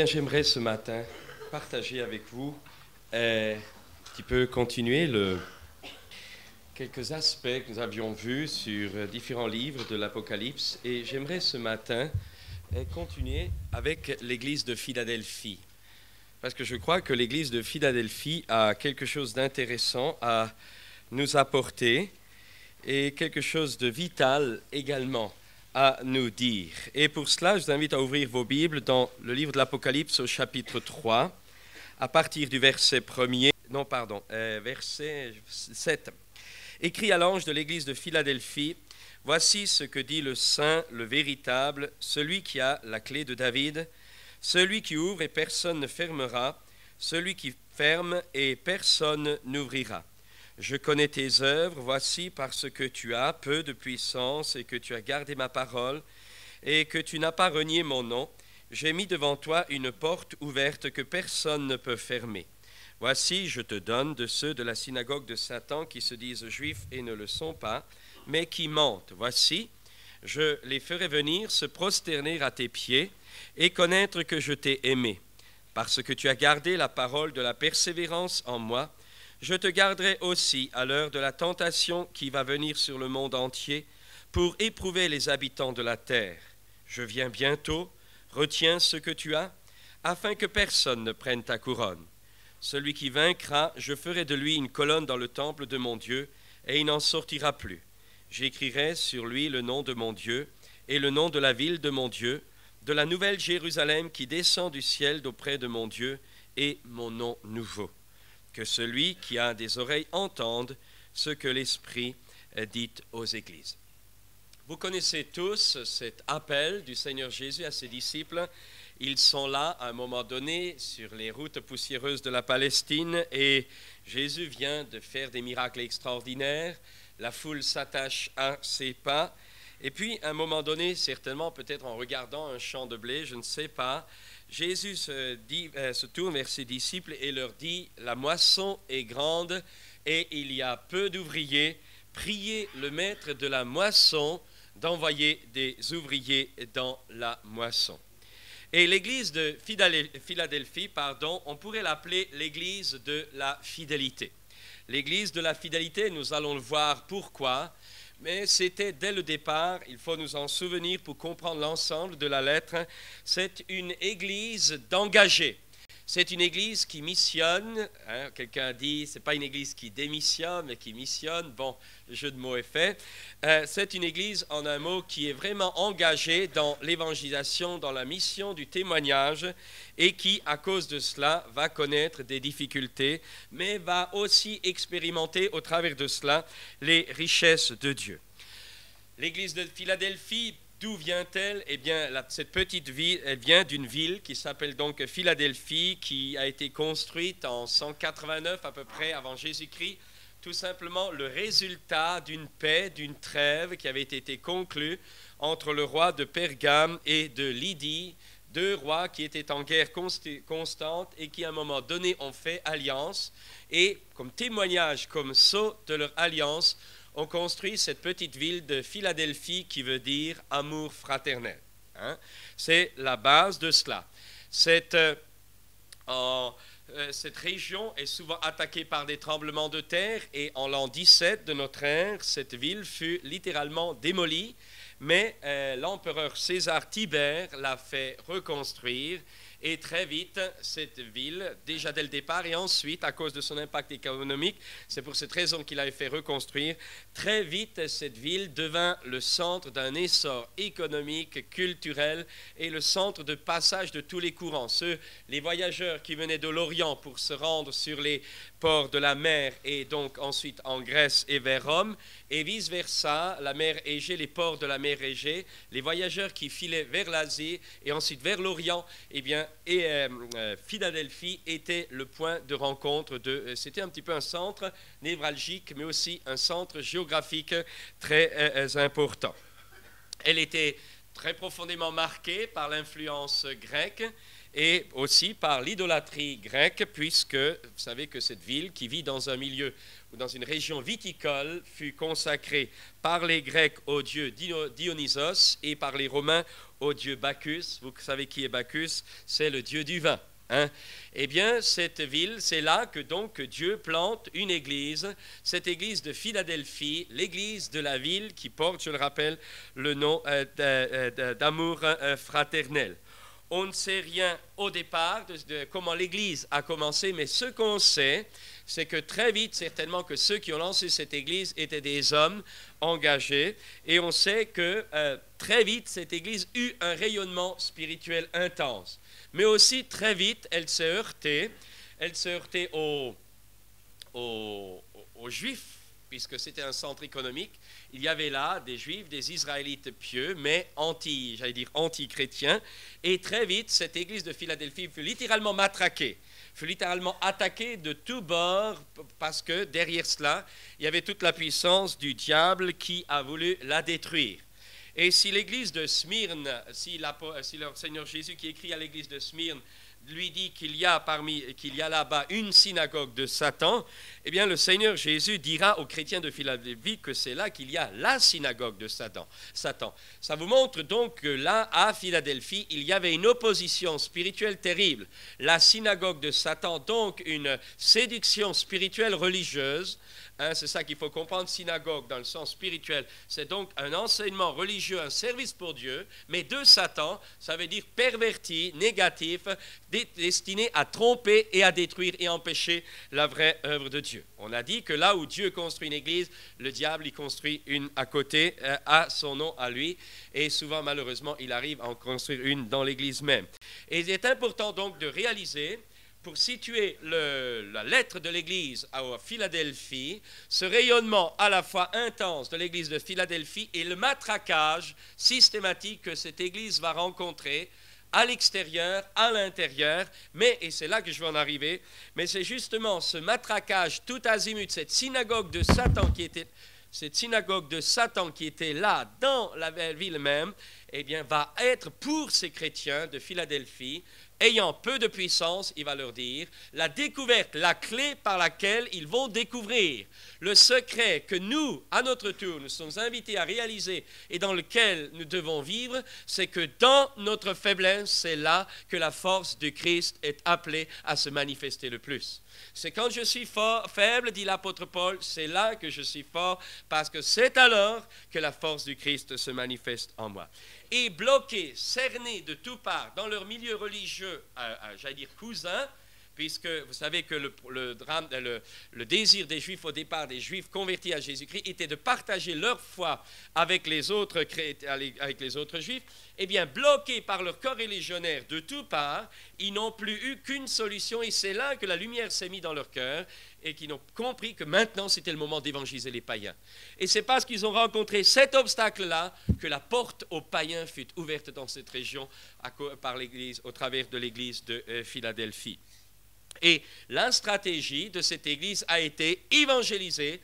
bien, j'aimerais ce matin partager avec vous un petit peu continuer quelques aspects que nous avions vus sur différents livres de l'Apocalypse. Et j'aimerais ce matin continuer avec l'église de Philadelphie. Parce que je crois que l'église de Philadelphie a quelque chose d'intéressant à nous apporter et quelque chose de vital également à nous dire. Et pour cela, je vous invite à ouvrir vos Bibles dans le livre de l'Apocalypse au chapitre 3, à partir du verset 7. Écrit à l'ange de l'église de Philadelphie, « Voici ce que dit le Saint, le véritable, celui qui a la clé de David, celui qui ouvre et personne ne fermera, celui qui ferme et personne n'ouvrira. Je connais tes œuvres, voici parce que tu as peu de puissance et que tu as gardé ma parole et que tu n'as pas renié mon nom. J'ai mis devant toi une porte ouverte que personne ne peut fermer. Voici, je te donne de ceux de la synagogue de Satan qui se disent juifs et ne le sont pas, mais qui mentent. Voici, je les ferai venir se prosterner à tes pieds et connaître que je t'ai aimé. Parce que tu as gardé la parole de la persévérance en moi, je te garderai aussi à l'heure de la tentation qui va venir sur le monde entier pour éprouver les habitants de la terre. Je viens bientôt, retiens ce que tu as, afin que personne ne prenne ta couronne. Celui qui vaincra, je ferai de lui une colonne dans le temple de mon Dieu, et il n'en sortira plus. J'écrirai sur lui le nom de mon Dieu et le nom de la ville de mon Dieu, de la nouvelle Jérusalem qui descend du ciel d'auprès de mon Dieu, et mon nom nouveau. Que celui qui a des oreilles entende ce que l'Esprit dit aux églises. » Vous connaissez tous cet appel du Seigneur Jésus à ses disciples. Ils sont là à un moment donné sur les routes poussiéreuses de la Palestine et Jésus vient de faire des miracles extraordinaires. La foule s'attache à ses pas. Et puis, à un moment donné, certainement, peut-être en regardant un champ de blé, je ne sais pas, Jésus se tourne vers ses disciples et leur dit « La moisson est grande et il y a peu d'ouvriers. Priez le maître de la moisson d'envoyer des ouvriers dans la moisson. » Et l'église de Philadelphie, on pourrait l'appeler l'église de la fidélité. L'église de la fidélité, nous allons le voir pourquoi. Mais c'était dès le départ, il faut nous en souvenir pour comprendre l'ensemble de la lettre, c'est une église d'engagés. C'est une église qui missionne, quelqu'un a dit, ce n'est pas une église qui démissionne, mais qui missionne, bon, le jeu de mots est fait. C'est une église, en un mot, qui est vraiment engagée dans l'évangélisation, dans la mission du témoignage, et qui, à cause de cela, va connaître des difficultés, mais va aussi expérimenter, au travers de cela, les richesses de Dieu. L'église de Philadelphie, d'où vient-elle? Eh bien, cette petite ville, elle vient d'une ville qui s'appelle donc Philadelphie, qui a été construite en 189 à peu près avant Jésus-Christ, tout simplement le résultat d'une paix, d'une trêve qui avait été conclue entre le roi de Pergame et de Lydie, deux rois qui étaient en guerre constante et qui à un moment donné ont fait alliance et comme témoignage, comme sceau de leur alliance, on construit cette petite ville de Philadelphie qui veut dire amour fraternel. C'est la base de cela. Cette région est souvent attaquée par des tremblements de terre et en l'an 17 de notre ère, cette ville fut littéralement démolie, mais l'empereur César Tibère l'a fait reconstruire. Et très vite, cette ville, déjà dès le départ, et ensuite, à cause de son impact économique, c'est pour cette raison qu'il avait fait reconstruire, très vite, cette ville devint le centre d'un essor économique, culturel, et le centre de passage de tous les courants. Les voyageurs qui venaient de l'Orient pour se rendre sur les ports de la mer, et donc ensuite en Grèce et vers Rome, et vice-versa, la mer Égée, les ports de la mer Égée, les voyageurs qui filaient vers l'Asie, et ensuite vers l'Orient, eh bien, Philadelphie était le point de rencontre c'était un petit peu un centre névralgique, mais aussi un centre géographique très important. Elle était très profondément marquée par l'influence grecque et aussi par l'idolâtrie grecque, puisque vous savez que cette ville qui vit dans un milieu ou dans une région viticole fut consacrée par les Grecs au dieu Dionysos et par les Romains au dieu Bacchus. Vous savez qui est Bacchus? C'est le dieu du vin. Eh bien, cette ville, c'est là que donc Dieu plante une église, cette église de Philadelphie, l'église de la ville qui porte, je le rappelle, le nom d'amour fraternel. On ne sait rien au départ de comment l'église a commencé, mais ce qu'on sait, c'est que très vite, certainement que ceux qui ont lancé cette église étaient des hommes engagés, et on sait que très vite, cette église eut un rayonnement spirituel intense. Mais aussi, très vite, elle s'est heurtée aux Juifs, puisque c'était un centre économique. Il y avait là des Juifs, des Israélites pieux, mais anti-chrétiens. Et très vite, cette église de Philadelphie fut littéralement matraquée, fut littéralement attaquée de tous bords, parce que derrière cela, il y avait toute la puissance du diable qui a voulu la détruire. Et si l'église de Smyrne, si le Seigneur Jésus qui écrit à l'église de Smyrne lui dit qu'il y a là-bas une synagogue de Satan, eh bien le Seigneur Jésus dira aux chrétiens de Philadelphie que c'est là qu'il y a la synagogue de Satan. Ça vous montre donc que là, à Philadelphie, il y avait une opposition spirituelle terrible. La synagogue de Satan, donc une séduction spirituelle religieuse. C'est ça qu'il faut comprendre, synagogue dans le sens spirituel, c'est donc un enseignement religieux, un service pour Dieu, mais de Satan, ça veut dire perverti, négatif, destiné à tromper et à détruire et empêcher la vraie œuvre de Dieu. On a dit que là où Dieu construit une église, le diable y construit une à côté, à son nom, à lui, et souvent malheureusement il arrive à en construire une dans l'église même. Et il est important donc de réaliser, pour situer la lettre de l'Église à Philadelphie, ce rayonnement à la fois intense de l'Église de Philadelphie et le matraquage systématique que cette Église va rencontrer à l'extérieur, à l'intérieur, et c'est là que je veux en arriver, mais c'est justement ce matraquage tout azimut, cette synagogue de Satan qui était là dans la ville même, eh bien, va être pour ces chrétiens de Philadelphie, ayant peu de puissance, il va leur dire, la découverte, la clé par laquelle ils vont découvrir le secret que nous, à notre tour, nous sommes invités à réaliser et dans lequel nous devons vivre, c'est que dans notre faiblesse, c'est là que la force du Christ est appelée à se manifester le plus. C'est quand je suis faible, dit l'apôtre Paul, c'est là que je suis fort, parce que c'est alors que la force du Christ se manifeste en moi. Et bloqués, cernés de toutes parts dans leur milieu religieux, j'allais dire cousin, puisque vous savez que le désir des Juifs au départ, des Juifs convertis à Jésus-Christ, était de partager leur foi avec les autres Juifs, eh bien, bloqués par leur corps religionnaire de toutes parts, ils n'ont plus eu qu'une solution, et c'est là que la lumière s'est mise dans leur cœur, et qu'ils ont compris que maintenant, c'était le moment d'évangéliser les païens. Et c'est parce qu'ils ont rencontré cet obstacle-là que la porte aux païens fut ouverte dans cette région par l'Église, au travers de l'Église de Philadelphie. Et la stratégie de cette Église a été évangéliser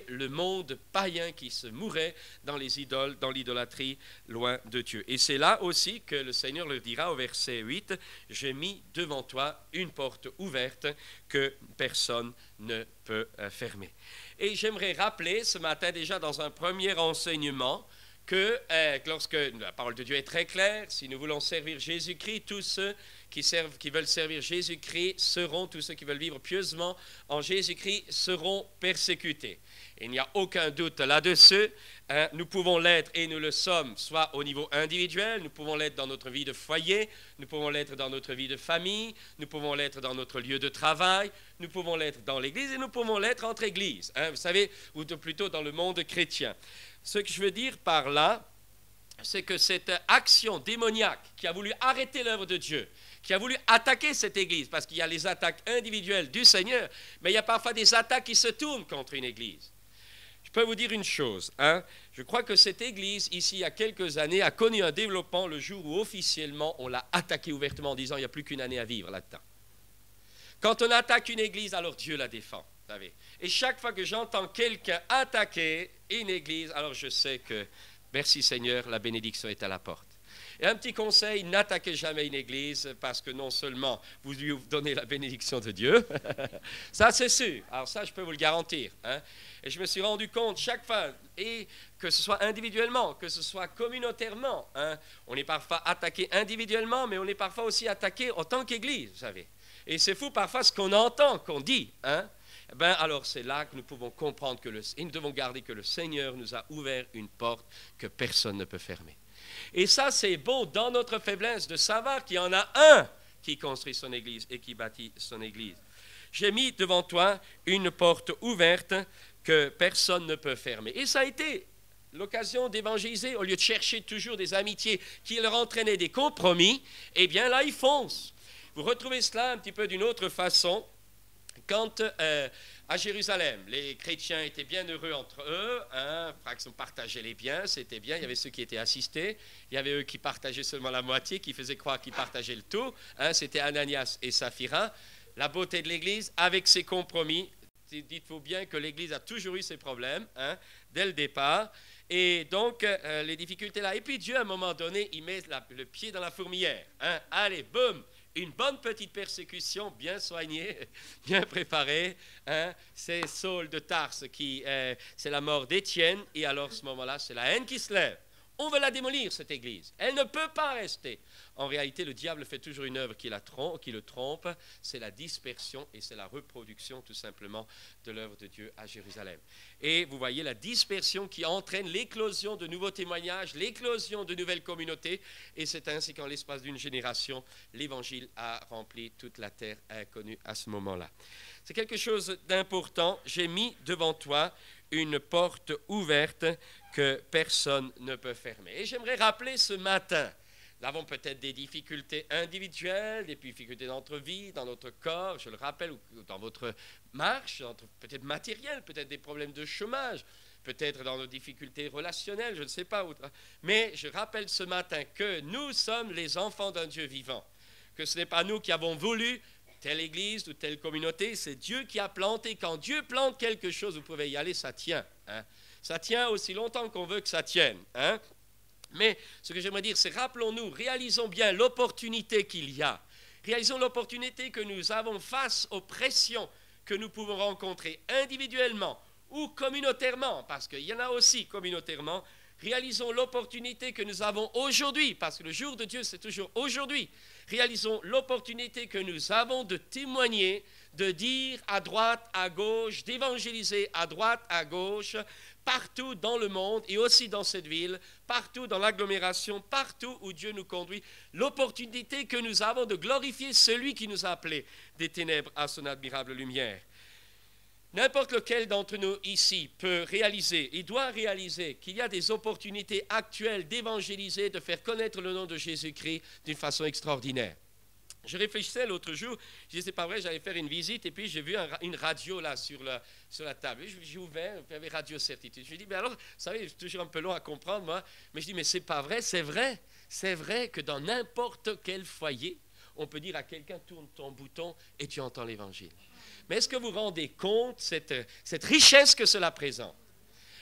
le monde païen qui se mourait dans les idoles, dans l'idolâtrie, loin de Dieu. Et c'est là aussi que le Seigneur leur dira au verset 8, « J'ai mis devant toi une porte ouverte que personne ne peut fermer. » Et j'aimerais rappeler ce matin déjà dans un premier enseignement que lorsque la parole de Dieu est très claire, si nous voulons servir Jésus-Christ, tous ceux qui veulent servir Jésus-Christ tous ceux qui veulent vivre pieusement en Jésus-Christ seront persécutés. Et il n'y a aucun doute là-dessus. Nous pouvons l'être et nous le sommes, soit au niveau individuel, nous pouvons l'être dans notre vie de foyer, nous pouvons l'être dans notre vie de famille, nous pouvons l'être dans notre lieu de travail, nous pouvons l'être dans l'Église et nous pouvons l'être entre églises, vous savez, ou plutôt dans le monde chrétien. Ce que je veux dire par là, c'est que cette action démoniaque qui a voulu arrêter l'œuvre de Dieu, qui a voulu attaquer cette Église, parce qu'il y a les attaques individuelles du Seigneur, mais il y a parfois des attaques qui se tournent contre une Église. Je peux vous dire une chose, je crois que cette Église, ici, il y a quelques années, a connu un développement le jour où officiellement on l'a attaquée ouvertement en disant il n'y a plus qu'une année à vivre là-dedans. Quand on attaque une Église, alors Dieu la défend, vous savez. Et chaque fois que j'entends quelqu'un attaquer une Église, alors je sais que, merci Seigneur, la bénédiction est à la porte. Et un petit conseil, n'attaquez jamais une église parce que non seulement vous lui donnez la bénédiction de Dieu, ça c'est sûr, alors ça je peux vous le garantir. Hein. Et je me suis rendu compte chaque fois, et que ce soit individuellement, que ce soit communautairement, hein, on est parfois attaqué individuellement, mais on est parfois aussi attaqué en tant qu'église, vous savez. Et c'est fou parfois ce qu'on entend, qu'on dit. Hein. Ben, alors c'est là que nous pouvons comprendre et nous devons garder que le Seigneur nous a ouvert une porte que personne ne peut fermer. Et ça, c'est beau dans notre faiblesse de savoir qu'il y en a un qui construit son église et qui bâtit son église. J'ai mis devant toi une porte ouverte que personne ne peut fermer. Et ça a été l'occasion d'évangéliser. Au lieu de chercher toujours des amitiés qui leur entraînaient des compromis, eh bien là, ils foncent. Vous retrouvez cela un petit peu d'une autre façon. Quand à Jérusalem, les chrétiens étaient bien heureux entre eux, hein, ils partageaient les biens, c'était bien, il y avait ceux qui étaient assistés, il y avait eux qui partageaient seulement la moitié, qui faisaient croire qu'ils partageaient le tout, hein, c'était Ananias et Saphira. La beauté de l'Église, avec ses compromis, dites-vous bien que l'Église a toujours eu ses problèmes, hein, dès le départ, et donc les difficultés là. Et puis Dieu, à un moment donné, il met le pied dans la fourmilière, hein, allez, boum. Une bonne petite persécution, bien soignée, bien préparée. Hein. C'est Saul de Tarse c'est la mort d'Étienne. Et alors, à ce moment-là, c'est la haine qui se lève. On veut la démolir, cette église. Elle ne peut pas rester. En réalité, le diable fait toujours une œuvre qui le trompe. C'est la dispersion et c'est la reproduction, tout simplement, de l'œuvre de Dieu à Jérusalem. Et vous voyez la dispersion qui entraîne l'éclosion de nouveaux témoignages, l'éclosion de nouvelles communautés. Et c'est ainsi qu'en l'espace d'une génération, l'Évangile a rempli toute la terre inconnue à ce moment-là. C'est quelque chose d'important. J'ai mis devant toi une porte ouverte que personne ne peut fermer. Et j'aimerais rappeler ce matin, nous avons peut-être des difficultés individuelles, des difficultés dans notre vie, dans notre corps, je le rappelle, ou dans votre marche, peut-être matérielle, peut-être des problèmes de chômage, peut-être dans nos difficultés relationnelles, je ne sais pas. Mais je rappelle ce matin que nous sommes les enfants d'un Dieu vivant, que ce n'est pas nous qui avons voulu telle église ou telle communauté, c'est Dieu qui a planté. Quand Dieu plante quelque chose, vous pouvez y aller, ça tient. Hein. Ça tient aussi longtemps qu'on veut que ça tienne. Hein. Mais ce que j'aimerais dire, c'est rappelons-nous, réalisons bien l'opportunité qu'il y a. Réalisons l'opportunité que nous avons face aux pressions que nous pouvons rencontrer individuellement ou communautairement, parce qu'il y en a aussi communautairement. Réalisons l'opportunité que nous avons aujourd'hui, parce que le jour de Dieu, c'est toujours aujourd'hui. Réalisons l'opportunité que nous avons de témoigner, de dire à droite, à gauche, d'évangéliser à droite, à gauche, partout dans le monde et aussi dans cette ville, partout dans l'agglomération, partout où Dieu nous conduit. L'opportunité que nous avons de glorifier celui qui nous a appelés des ténèbres à son admirable lumière. N'importe lequel d'entre nous ici peut réaliser et doit réaliser qu'il y a des opportunités actuelles d'évangéliser, de faire connaître le nom de Jésus-Christ d'une façon extraordinaire. Je réfléchissais l'autre jour, je disais, c'est pas vrai, j'allais faire une visite et puis j'ai vu une radio là sur la table. J'ai ouvert, il y avait Radio Certitude. Je me dis, mais alors, vous savez, c'est toujours un peu long à comprendre moi, mais je dis, mais c'est pas vrai, c'est vrai. C'est vrai que dans n'importe quel foyer, on peut dire à quelqu'un, tourne ton bouton et tu entends l'évangile. Mais est-ce que vous vous rendez compte cette richesse que cela présente?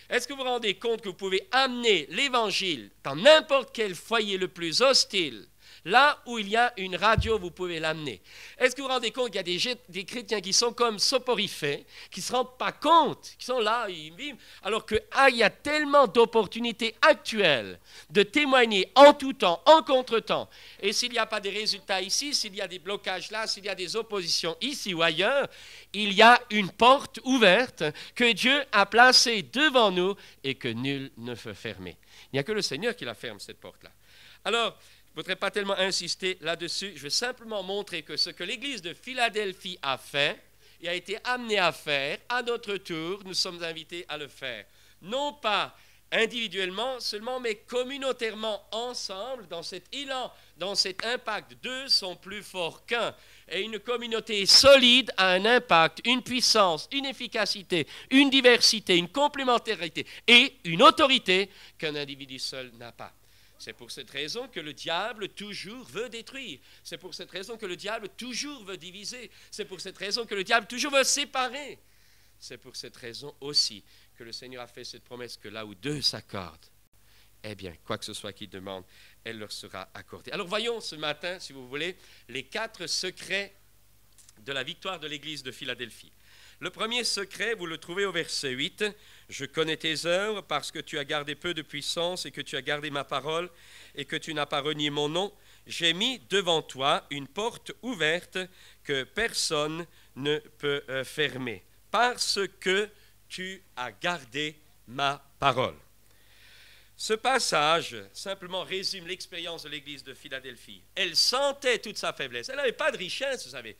Est-ce que vous vous rendez compte que vous pouvez amener l'évangile dans n'importe quel foyer le plus hostile? Là où il y a une radio, vous pouvez l'amener. Est-ce que vous vous rendez compte qu'il y a des chrétiens qui sont comme soporifiés, qui ne se rendent pas compte, qui sont là, ils vivent, alors qu'il y a tellement d'opportunités actuelles de témoigner en tout temps, en contre-temps. Et s'il n'y a pas de résultats ici, s'il y a des blocages là, s'il y a des oppositions ici ou ailleurs, il y a une porte ouverte que Dieu a placée devant nous et que nul ne peut fermer. Il n'y a que le Seigneur qui la ferme, cette porte-là. Alors, je ne voudrais pas tellement insister là-dessus. Je veux simplement montrer que ce que l'Église de Philadelphie a fait et a été amenée à faire, à notre tour, nous sommes invités à le faire. Non pas individuellement seulement, mais communautairement, ensemble, dans cet élan, dans cet impact. Deux sont plus forts qu'un. Et une communauté solide a un impact, une puissance, une efficacité, une diversité, une complémentarité et une autorité qu'un individu seul n'a pas. C'est pour cette raison que le diable toujours veut détruire. C'est pour cette raison que le diable toujours veut diviser. C'est pour cette raison que le diable toujours veut séparer. C'est pour cette raison aussi que le Seigneur a fait cette promesse que là où deux s'accordent, eh bien, quoi que ce soit qu'ils demandent, elle leur sera accordée. Alors voyons ce matin, si vous voulez, les 4 secrets de la victoire de l'église de Philadelphie. Le premier secret, vous le trouvez au verset 8. « Je connais tes œuvres parce que tu as gardé peu de puissance et que tu as gardé ma parole et que tu n'as pas renié mon nom. J'ai mis devant toi une porte ouverte que personne ne peut fermer parce que tu as gardé ma parole. » Ce passage simplement résume l'expérience de l'église de Philadelphie. Elle sentait toute sa faiblesse. Elle n'avait pas de richesse, vous savez.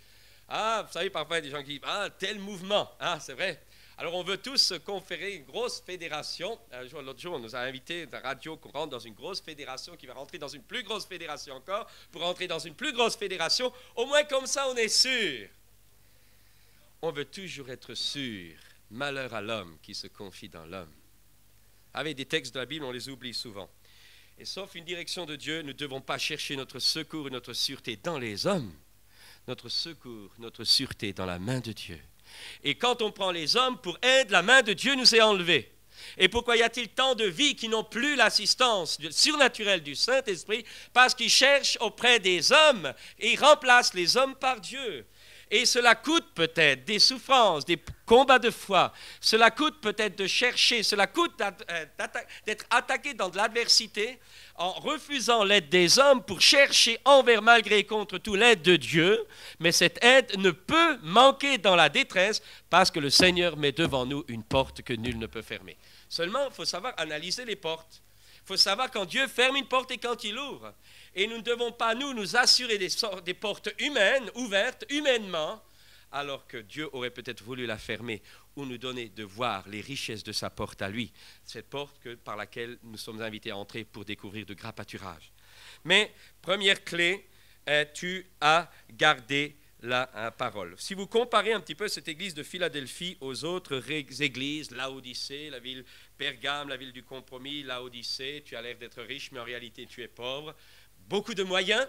Ah, vous savez, parfois, il y a des gens qui disent « Ah, tel mouvement. » Ah, c'est vrai. Alors, on veut tous conférer une grosse fédération. L'autre jour, on nous a invités à la radio qu'on rentre dans une grosse fédération qui va rentrer dans une plus grosse fédération encore pour rentrer dans une plus grosse fédération. Au moins, comme ça, on est sûr. On veut toujours être sûr. Malheur à l'homme qui se confie dans l'homme. Avec des textes de la Bible, on les oublie souvent. Et sauf une direction de Dieu, nous ne devons pas chercher notre secours et notre sûreté dans les hommes. Notre secours, notre sûreté dans la main de Dieu. Et quand on prend les hommes pour aide, la main de Dieu nous est enlevée. Et pourquoi y a-t-il tant de vies qui n'ont plus l'assistance surnaturelle du Saint-Esprit? Parce qu'ils cherchent auprès des hommes et ils remplacent les hommes par Dieu. Et cela coûte peut-être des souffrances, des combats de foi. Cela coûte peut-être de chercher, cela coûte d'être attaqué dans de l'adversité en refusant l'aide des hommes pour chercher envers, malgré et contre tout, l'aide de Dieu. Mais cette aide ne peut manquer dans la détresse parce que le Seigneur met devant nous une porte que nul ne peut fermer. Seulement, il faut savoir analyser les portes. Il faut savoir quand Dieu ferme une porte et quand il ouvre. Et nous ne devons pas, nous assurer des portes humaines, ouvertes humainement, alors que Dieu aurait peut-être voulu la fermer ou nous donner de voir les richesses de sa porte à lui, cette porte par laquelle nous sommes invités à entrer pour découvrir de grands pâturages. Mais, première clé, tu as gardé la parole. Si vous comparez un petit peu cette église de Philadelphie aux autres églises, Laodicée, la ville Pergame, la ville du compromis, Laodicée, tu as l'air d'être riche, mais en réalité tu es pauvre. Beaucoup de moyens,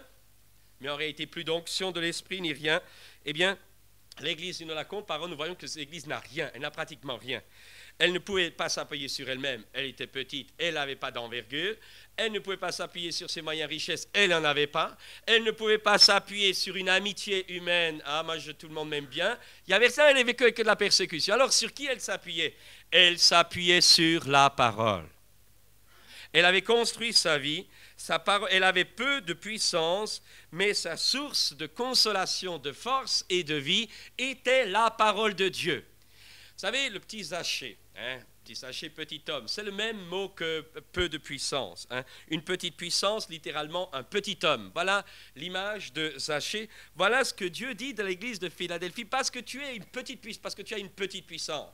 mais en réalité plus d'onction de l'esprit ni rien. Eh bien, l'église, si nous la comparons, nous voyons que cette église n'a rien, elle n'a pratiquement rien. Elle ne pouvait pas s'appuyer sur elle-même, elle était petite, elle n'avait pas d'envergure. Elle ne pouvait pas s'appuyer sur ses moyens richesses, elle n'en avait pas. Elle ne pouvait pas s'appuyer sur une amitié humaine, ah, moi tout le monde m'aime bien. Il y avait ça, elle n'avait que de la persécution. Alors sur qui elle s'appuyait? Elle s'appuyait sur la parole. Elle avait construit sa vie, elle avait peu de puissance, mais sa source de consolation, de force et de vie était la parole de Dieu. Vous savez, le petit Zachée, petit Zachée, petit homme, c'est le même mot que peu de puissance. Une petite puissance, littéralement un petit homme. Voilà l'image de Zachée. Voilà ce que Dieu dit de l'église de Philadelphie, parce que tu as une petite puissance.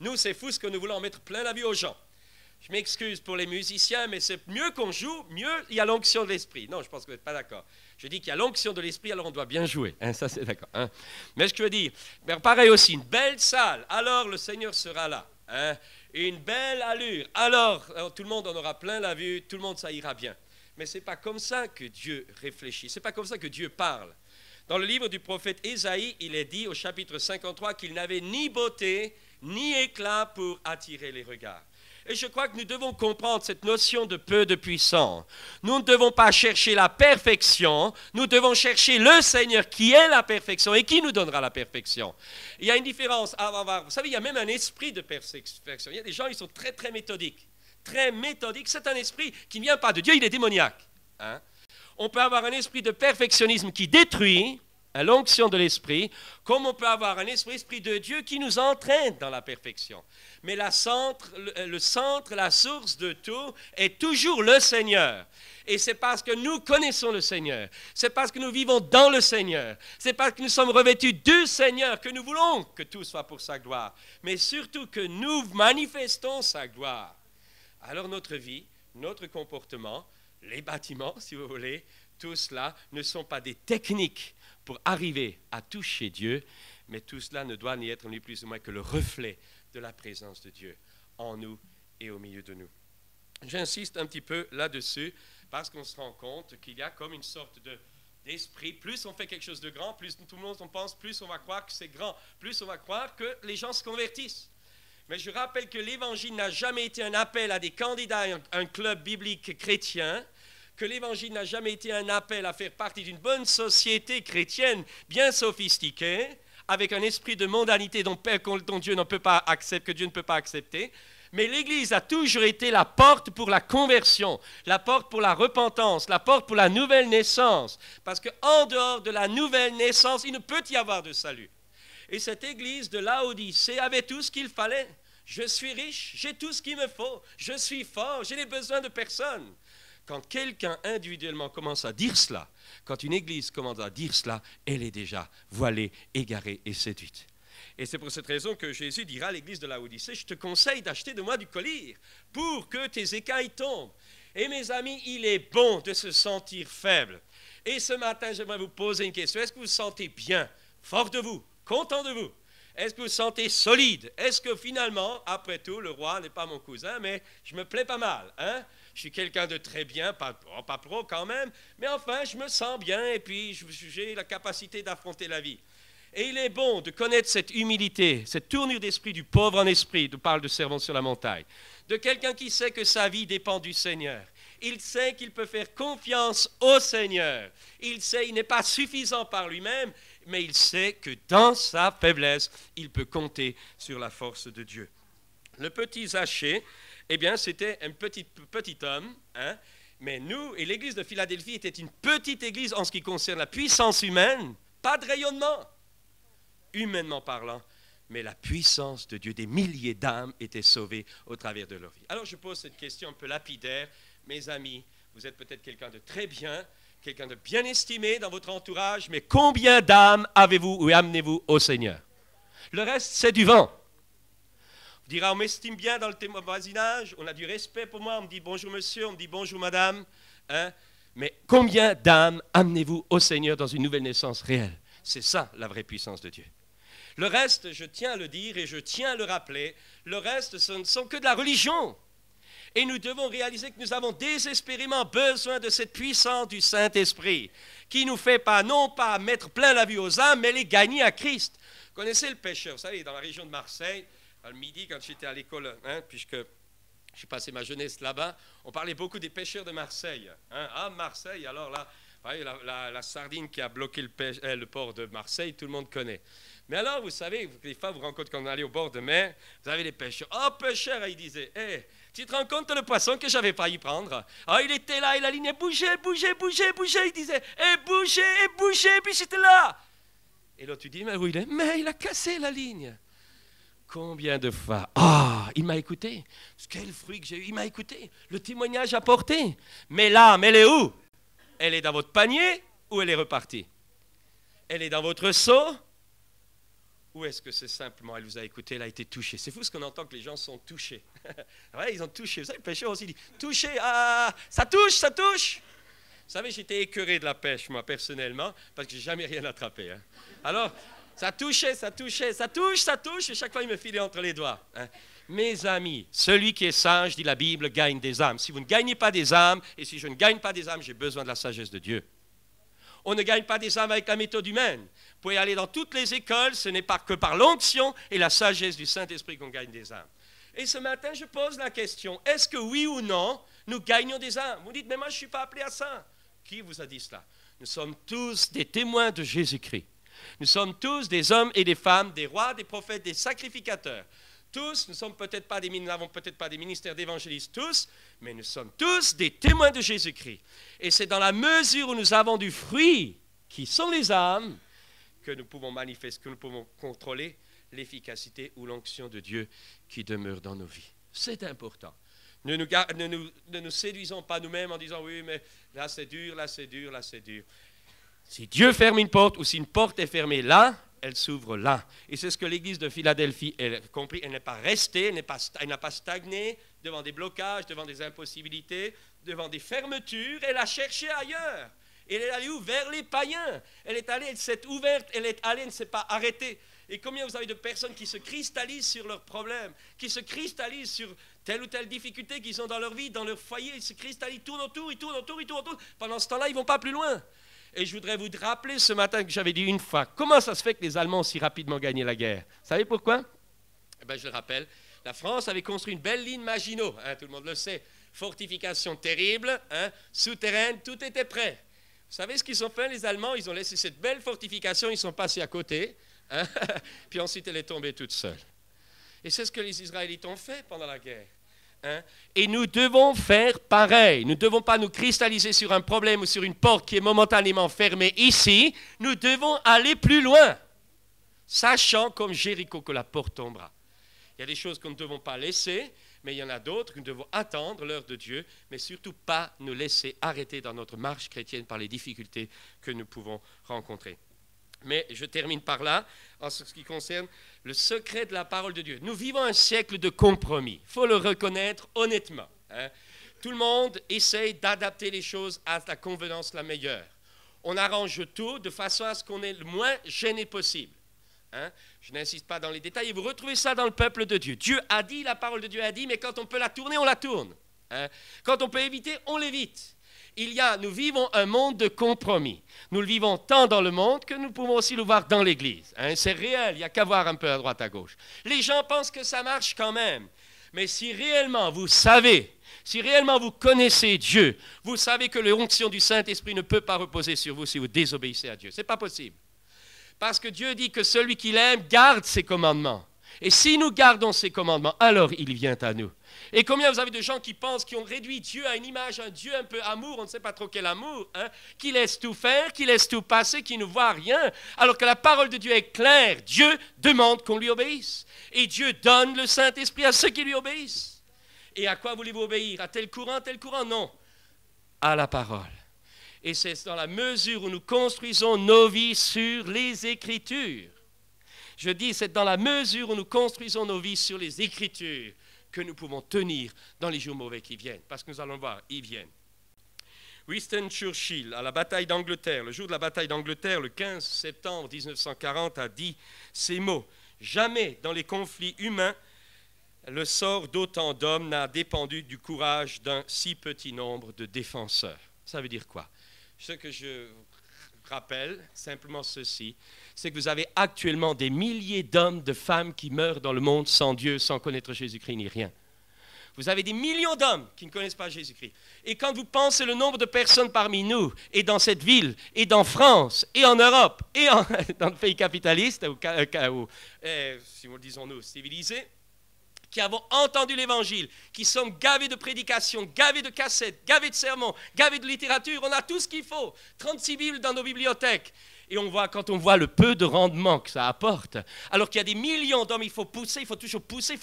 Nous, c'est fou ce que nous voulons en mettre plein la vie aux gens. Je m'excuse pour les musiciens, mais c'est mieux qu'on joue, mieux il y a l'onction de l'esprit. Non, je pense que vous n'êtes pas d'accord. Je dis qu'il y a l'onction de l'esprit, alors on doit bien jouer. Ça, c'est d'accord. Mais ce que je veux dire, pareil aussi, une belle salle, alors le Seigneur sera là. Une belle allure, alors tout le monde en aura plein la vue, tout le monde ça ira bien. Mais ce n'est pas comme ça que Dieu réfléchit, ce n'est pas comme ça que Dieu parle. Dans le livre du prophète Ésaïe, il est dit au chapitre 53 qu'il n'avait ni beauté, ni éclat pour attirer les regards. Et je crois que nous devons comprendre cette notion de peu de puissance. Nous ne devons pas chercher la perfection, nous devons chercher le Seigneur qui est la perfection et qui nous donnera la perfection. Il y a une différence. Vous savez, il y a même un esprit de perfection. Il y a des gens qui sont très, très méthodiques. Très méthodiques. C'est un esprit qui ne vient pas de Dieu, il est démoniaque. On peut avoir un esprit de perfectionnisme qui détruit, l'onction de l'esprit, comme on peut avoir un esprit de Dieu qui nous entraîne dans la perfection. Mais le centre, la source de tout est toujours le Seigneur. Et c'est parce que nous connaissons le Seigneur, c'est parce que nous vivons dans le Seigneur, c'est parce que nous sommes revêtus du Seigneur que nous voulons que tout soit pour sa gloire, mais surtout que nous manifestons sa gloire. Alors notre vie, notre comportement, les bâtiments, si vous voulez, tout cela ne sont pas des techniques pour arriver à toucher Dieu, mais tout cela ne doit ni être ni plus ou moins que le reflet de la présence de Dieu en nous et au milieu de nous. J'insiste un petit peu là-dessus parce qu'on se rend compte qu'il y a comme une sorte d'esprit. Plus on fait quelque chose de grand, plus tout le monde en pense, plus on va croire que c'est grand, plus on va croire que les gens se convertissent. Mais je rappelle que l'Évangile n'a jamais été un appel à des candidats à un club biblique chrétien, que l'Évangile n'a jamais été un appel à faire partie d'une bonne société chrétienne bien sophistiquée, avec un esprit de mondanité dont Dieu ne peut pas accepter, que Dieu ne peut pas accepter. Mais l'Église a toujours été la porte pour la conversion, la porte pour la repentance, la porte pour la nouvelle naissance. Parce qu'en dehors de la nouvelle naissance, il ne peut y avoir de salut. Et cette Église de Laodicée avait tout ce qu'il fallait. Je suis riche, j'ai tout ce qu'il me faut, je suis fort, je n'ai besoin de personne. Quand quelqu'un individuellement commence à dire cela, quand une Église commence à dire cela, elle est déjà voilée, égarée et séduite. Et c'est pour cette raison que Jésus dira à l'église de Laodicée, je te conseille d'acheter de moi du collyre pour que tes écailles tombent. Et mes amis, il est bon de se sentir faible. Et ce matin, j'aimerais vous poser une question. Est-ce que vous vous sentez bien, fort de vous, content de vous? Est-ce que vous vous sentez solide? Est-ce que finalement, après tout, le roi n'est pas mon cousin, mais je me plais pas mal, hein? Je suis quelqu'un de très bien, pas pro quand même, mais enfin, je me sens bien et puis j'ai la capacité d'affronter la vie. Et il est bon de connaître cette humilité, cette tournure d'esprit du pauvre en esprit, dont parle de Sermon sur la montagne, de quelqu'un qui sait que sa vie dépend du Seigneur. Il sait qu'il peut faire confiance au Seigneur. Il sait qu'il n'est pas suffisant par lui-même, mais il sait que dans sa faiblesse, il peut compter sur la force de Dieu. Le petit Zachée, eh bien, c'était un petit homme, hein, mais nous, et l'église de Philadelphie était une petite église en ce qui concerne la puissance humaine, pas de rayonnement. Humainement parlant, mais la puissance de Dieu, des milliers d'âmes étaient sauvées au travers de leur vie. Alors je pose cette question un peu lapidaire. Mes amis, vous êtes peut-être quelqu'un de très bien, quelqu'un de bien estimé dans votre entourage, mais combien d'âmes avez-vous ou amenez-vous au Seigneur? Le reste, c'est du vent. Vous direz, on m'estime bien dans le voisinage, on a du respect pour moi, on me dit bonjour monsieur, on me dit bonjour madame, hein? Mais combien d'âmes amenez-vous au Seigneur dans une nouvelle naissance réelle? C'est ça la vraie puissance de Dieu. Le reste, je tiens à le dire et je tiens à le rappeler, le reste, ce ne sont que de la religion. Et nous devons réaliser que nous avons désespérément besoin de cette puissance du Saint-Esprit qui nous fait pas, non pas mettre plein la vue aux âmes, mais les gagner à Christ. Vous connaissez le pêcheur, vous savez, dans la région de Marseille, le midi, quand j'étais à l'école, hein, puisque j'ai passé ma jeunesse là-bas, on parlait beaucoup des pêcheurs de Marseille. Hein. Ah, Marseille, alors là, la sardine qui a bloqué le port de Marseille, tout le monde connaît. Mais alors, vous savez, des fois, vous rencontrez quand on allait au bord de mer, vous avez les pêcheurs. Oh, pêcheur, il disait, hey, tu te rends compte le poisson que j'avais failli prendre? Ah, il était là, et la ligne bougeait, il disait, bougez, puis c'était là. Et l'autre, tu dis, mais où il est? Mais il a cassé la ligne. Combien de fois? Ah, il m'a écouté. Quel fruit que j'ai eu, il m'a écouté. Le témoignage a porté. Mais l'âme, elle est où? Elle est dans votre panier ou elle est repartie? Elle est dans votre seau? Ou est-ce que c'est simplement, elle vous a écouté, elle a été touchée? C'est fou ce qu'on entend que les gens sont touchés. Ouais, ils ont touché. Vous savez, le pêcheur aussi dit, touché, ah, ça touche. Vous savez, j'étais écœuré de la pêche, moi, personnellement, parce que j'ai jamais rien attrapé. Hein. Alors, ça touchait, ça touche, et chaque fois, il me filait entre les doigts. Hein. Mes amis, celui qui est sage, dit la Bible, gagne des âmes. Si vous ne gagnez pas des âmes, et si je ne gagne pas des âmes, j'ai besoin de la sagesse de Dieu. On ne gagne pas des âmes avec la méthode humaine. Vous pouvez aller dans toutes les écoles, ce n'est pas que par l'onction et la sagesse du Saint-Esprit qu'on gagne des âmes. Et ce matin, je pose la question, est-ce que oui ou non, nous gagnons des âmes? Vous dites, mais moi, je ne suis pas appelé à ça. Qui vous a dit cela? Nous sommes tous des témoins de Jésus-Christ. Nous sommes tous des hommes et des femmes, des rois, des prophètes, des sacrificateurs. Tous, nous n'avons peut-être pas des ministères d'évangélistes tous, mais nous sommes tous des témoins de Jésus-Christ. Et c'est dans la mesure où nous avons du fruit, qui sont les âmes, que nous pouvons manifester, que nous pouvons contrôler l'efficacité ou l'onction de Dieu qui demeure dans nos vies. C'est important. Ne nous séduisons pas nous-mêmes en disant « oui, mais là c'est dur, là c'est dur, là c'est dur ». Si Dieu ferme une porte ou si une porte est fermée là, elle s'ouvre là. Et c'est ce que l'église de Philadelphie a compris. Elle n'est pas restée, elle n'a pas stagné devant des blocages, devant des impossibilités, devant des fermetures. Elle a cherché ailleurs. Elle est allée où? Vers les païens. Elle est allée, elle s'est ouverte, elle est allée, elle ne s'est pas arrêtée. Et combien vous avez de personnes qui se cristallisent sur leurs problèmes, qui se cristallisent sur telle ou telle difficulté qu'ils ont dans leur vie, dans leur foyer, ils se cristallisent, ils tournent autour. Pendant ce temps-là, ils ne vont pas plus loin. Et je voudrais vous rappeler ce matin que j'avais dit une fois, comment ça se fait que les Allemands ont si rapidement gagné la guerre? Vous savez pourquoi? Eh bien, je le rappelle, La France avait construit une belle ligne Maginot, hein, tout le monde le sait. Fortification terrible, hein, souterraine, tout était prêt. Vous savez ce qu'ils ont fait, les Allemands? Ils ont laissé cette belle fortification, ils sont passés à côté, hein, puis ensuite elle est tombée toute seule. Et c'est ce que les Israélites ont fait pendant la guerre. Hein? Et nous devons faire pareil. Nous ne devons pas nous cristalliser sur un problème ou sur une porte qui est momentanément fermée ici. Nous devons aller plus loin, sachant comme Jéricho que la porte tombera. Il y a des choses que nous ne devons pas laisser, mais il y en a d'autres que nous devons attendre l'heure de Dieu, mais surtout pas nous laisser arrêter dans notre marche chrétienne par les difficultés que nous pouvons rencontrer. Mais je termine par là, en ce qui concerne le secret de la parole de Dieu. Nous vivons un siècle de compromis, il faut le reconnaître honnêtement. Hein. Tout le monde essaye d'adapter les choses à la convenance la meilleure. On arrange tout de façon à ce qu'on est le moins gêné possible. Hein. Je n'insiste pas dans les détails, et vous retrouvez ça dans le peuple de Dieu. Dieu a dit, la parole de Dieu a dit, mais quand on peut la tourner, on la tourne. Hein. Quand on peut éviter, on l'évite. Nous vivons un monde de compromis. Nous le vivons tant dans le monde que nous pouvons aussi le voir dans l'Église. Hein, c'est réel, il n'y a qu'à voir un peu à droite, à gauche. Les gens pensent que ça marche quand même. Mais si réellement vous savez, si réellement vous connaissez Dieu, vous savez que l'onction du Saint-Esprit ne peut pas reposer sur vous si vous désobéissez à Dieu. Ce n'est pas possible. Parce que Dieu dit que celui qui l'aime garde ses commandements. Et si nous gardons ses commandements, alors il vient à nous. Et combien vous avez de gens qui pensent, qui ont réduit Dieu à une image, un Dieu un peu amour, on ne sait pas trop quel amour, hein, qui laisse tout faire, qui laisse tout passer, qui ne voit rien, alors que la parole de Dieu est claire. Dieu demande qu'on lui obéisse. Et Dieu donne le Saint-Esprit à ceux qui lui obéissent. Et à quoi voulez-vous obéir? À tel courant? Non. À la parole. Et c'est dans la mesure où nous construisons nos vies sur les Écritures. Je dis, c'est dans la mesure où nous construisons nos vies sur les Écritures que nous pouvons tenir dans les jours mauvais qui viennent. Parce que nous allons voir, ils viennent. Winston Churchill, à la bataille d'Angleterre, le jour de la bataille d'Angleterre, le 15 septembre 1940, a dit ces mots. « Jamais dans les conflits humains, le sort d'autant d'hommes n'a dépendu du courage d'un si petit nombre de défenseurs. » Ça veut dire quoi? Ce que je rappelle, simplement ceci, c'est que vous avez actuellement des milliers d'hommes, de femmes qui meurent dans le monde sans Dieu, sans connaître Jésus-Christ ni rien. Vous avez des millions d'hommes qui ne connaissent pas Jésus-Christ. Et quand vous pensez le nombre de personnes parmi nous, et dans cette ville, et dans France, et en Europe, et dans le pays capitaliste, si nous le disons-nous, civilisé, qui avons entendu l'Évangile, qui sommes gavés de prédications, gavés de cassettes, gavés de sermons, gavés de littérature, on a tout ce qu'il faut. 36 Bibles dans nos bibliothèques. Et quand on voit le peu de rendement que ça apporte, alors qu'il y a des millions d'hommes, il faut pousser, il faut toujours pousser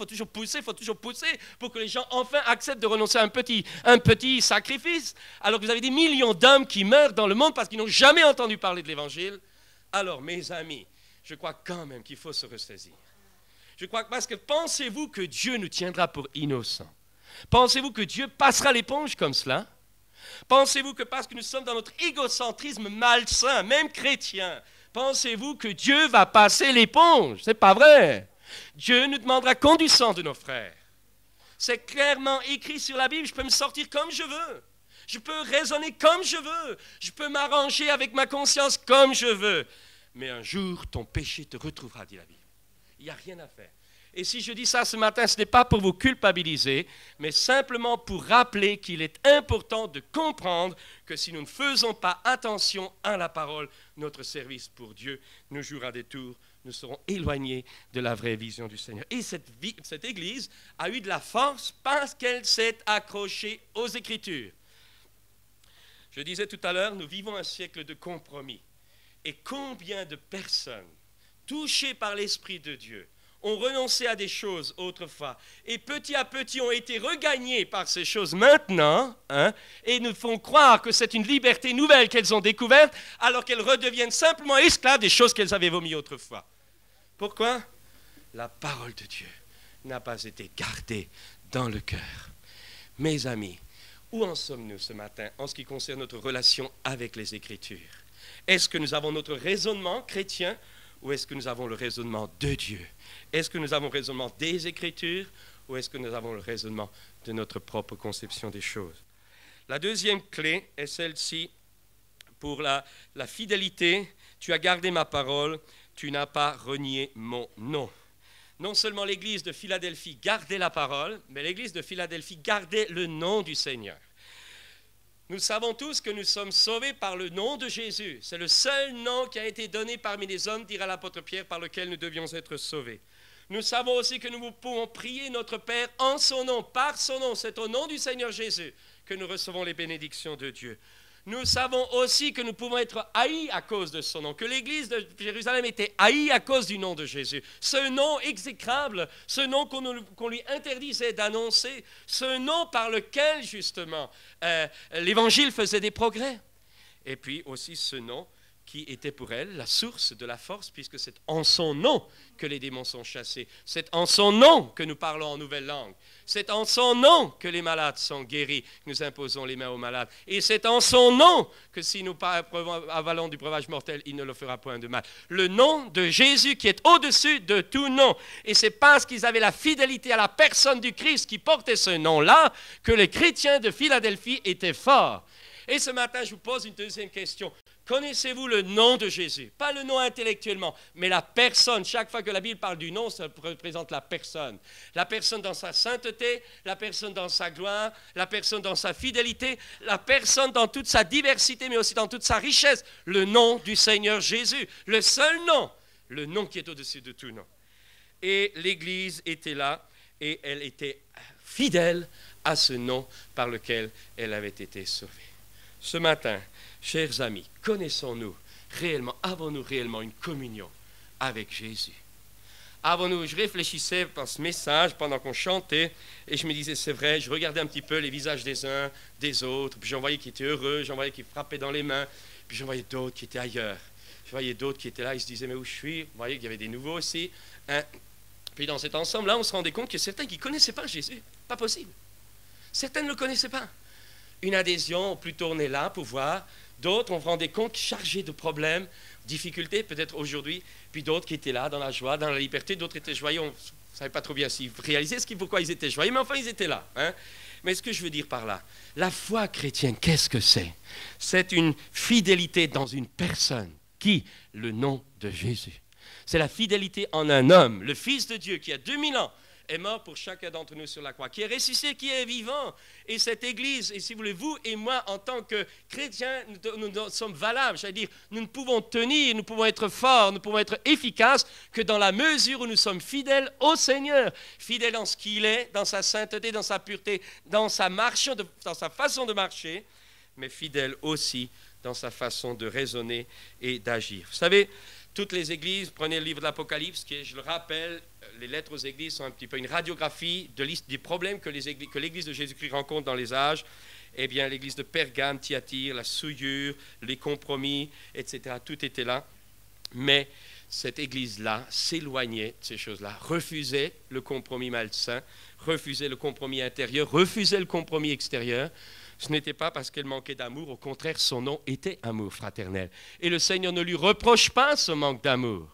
pour que les gens enfin acceptent de renoncer à un petit sacrifice. Alors que vous avez des millions d'hommes qui meurent dans le monde parce qu'ils n'ont jamais entendu parler de l'Évangile. Alors, mes amis, je crois quand même qu'il faut se ressaisir. Je crois que parce que pensez-vous que Dieu nous tiendra pour innocents? Pensez-vous que Dieu passera l'éponge comme cela? Pensez-vous que parce que nous sommes dans notre égocentrisme malsain, même chrétien, pensez-vous que Dieu va passer l'éponge? Ce n'est pas vrai. Dieu nous demandera compte du sang de nos frères. C'est clairement écrit sur la Bible, je peux me sortir comme je veux. Je peux raisonner comme je veux. Je peux m'arranger avec ma conscience comme je veux. Mais un jour, ton péché te retrouvera, dit la Bible. Il n'y a rien à faire. Et si je dis ça ce matin, ce n'est pas pour vous culpabiliser, mais simplement pour rappeler qu'il est important de comprendre que si nous ne faisons pas attention à la parole, notre service pour Dieu nous jouera des tours, nous serons éloignés de la vraie vision du Seigneur. Et cette Église a eu de la force parce qu'elle s'est accrochée aux Écritures. Je disais tout à l'heure, nous vivons un siècle de compromis. Et combien de personnes touchés par l'Esprit de Dieu, ont renoncé à des choses autrefois, et petit à petit ont été regagnés par ces choses maintenant, et nous font croire que c'est une liberté nouvelle qu'elles ont découverte, alors qu'elles redeviennent simplement esclaves des choses qu'elles avaient vomies autrefois. Pourquoi? La parole de Dieu n'a pas été gardée dans le cœur. Mes amis, où en sommes-nous ce matin en ce qui concerne notre relation avec les Écritures? Est-ce que nous avons notre raisonnement chrétien ou est-ce que nous avons le raisonnement de Dieu? Est-ce que nous avons le raisonnement des Écritures ou est-ce que nous avons le raisonnement de notre propre conception des choses? La deuxième clé est celle-ci pour la fidélité. Tu as gardé ma parole, tu n'as pas renié mon nom. Non seulement l'église de Philadelphie gardait la parole, mais l'église de Philadelphie gardait le nom du Seigneur. Nous savons tous que nous sommes sauvés par le nom de Jésus. C'est le seul nom qui a été donné parmi les hommes, dira l'apôtre Pierre, par lequel nous devions être sauvés. Nous savons aussi que nous pouvons prier notre Père en son nom, par son nom. C'est au nom du Seigneur Jésus que nous recevons les bénédictions de Dieu. Nous savons aussi que nous pouvons être haïs à cause de son nom, que l'église de Jérusalem était haïe à cause du nom de Jésus. Ce nom exécrable, ce nom qu'on lui interdisait d'annoncer, ce nom par lequel justement l'évangile faisait des progrès. Et puis aussi ce nom qui était pour elle la source de la force, puisque c'est en son nom que les démons sont chassés. C'est en son nom que nous parlons en nouvelle langue. C'est en son nom que les malades sont guéris. Nous imposons les mains aux malades. Et c'est en son nom que si nous avalons du breuvage mortel, il ne le fera point de mal. Le nom de Jésus qui est au-dessus de tout nom. Et c'est parce qu'ils avaient la fidélité à la personne du Christ qui portait ce nom-là que les chrétiens de Philadelphie étaient forts. Et ce matin, je vous pose une deuxième question. Connaissez-vous le nom de Jésus? Pas le nom intellectuellement, mais la personne. Chaque fois que la Bible parle du nom, ça représente la personne. La personne dans sa sainteté, la personne dans sa gloire, la personne dans sa fidélité, la personne dans toute sa diversité, mais aussi dans toute sa richesse. Le nom du Seigneur Jésus, le seul nom, le nom qui est au-dessus de tout nom. Et l'Église était là et elle était fidèle à ce nom par lequel elle avait été sauvée. Ce matin, chers amis, connaissons-nous réellement, avons-nous réellement une communion avec Jésus? Je réfléchissais à ce message pendant qu'on chantait et je me disais, c'est vrai, je regardais un petit peu les visages des uns, des autres, puis j'en voyais qui étaient heureux, j'en voyais qui frappaient dans les mains, puis j'en voyais d'autres qui étaient ailleurs. Je voyais d'autres qui étaient là, ils se disaient, mais où je suis? Vous voyez qu'il y avait des nouveaux aussi. Puis dans cet ensemble-là, on se rendait compte que certains qui ne connaissaient pas Jésus, pas possible. Certains ne le connaissaient pas. Une adhésion, plutôt on est là pour voir. D'autres, on se rendait compte, chargés de problèmes, difficultés, peut-être aujourd'hui. Puis d'autres qui étaient là, dans la joie, dans la liberté. D'autres étaient joyeux. On ne savait pas trop bien s'ils réalisaient pourquoi ils étaient joyeux, mais enfin, ils étaient là. Mais ce que je veux dire par là, la foi chrétienne, qu'est-ce que c'est? C'est une fidélité dans une personne. Qui? Le nom de Jésus. C'est la fidélité en un homme, le Fils de Dieu qui a 2000 ans, est mort pour chacun d'entre nous sur la croix, qui est ressuscité, qui est vivant. Et cette Église, et si vous voulez, vous et moi, en tant que chrétiens, nous sommes valables. C'est-à-dire, nous ne pouvons tenir, nous pouvons être forts, nous pouvons être efficaces que dans la mesure où nous sommes fidèles au Seigneur. Fidèles dans ce qu'il est, dans sa sainteté, dans sa pureté, dans sa marche, dans sa façon de marcher, mais fidèles aussi dans sa façon de raisonner et d'agir. Vous savez, toutes les églises, prenez le livre de l'Apocalypse, qui est, je le rappelle, les lettres aux églises sont un petit peu une radiographie des problèmes que l'église de Jésus-Christ rencontre dans les âges. Eh bien, l'église de Pergame, Thyatire, la souillure, les compromis, etc., tout était là. Mais cette église-là s'éloignait de ces choses-là, refusait le compromis malsain, refusait le compromis intérieur, refusait le compromis extérieur. Ce n'était pas parce qu'elle manquait d'amour, au contraire, son nom était amour fraternel. Et le Seigneur ne lui reproche pas ce manque d'amour.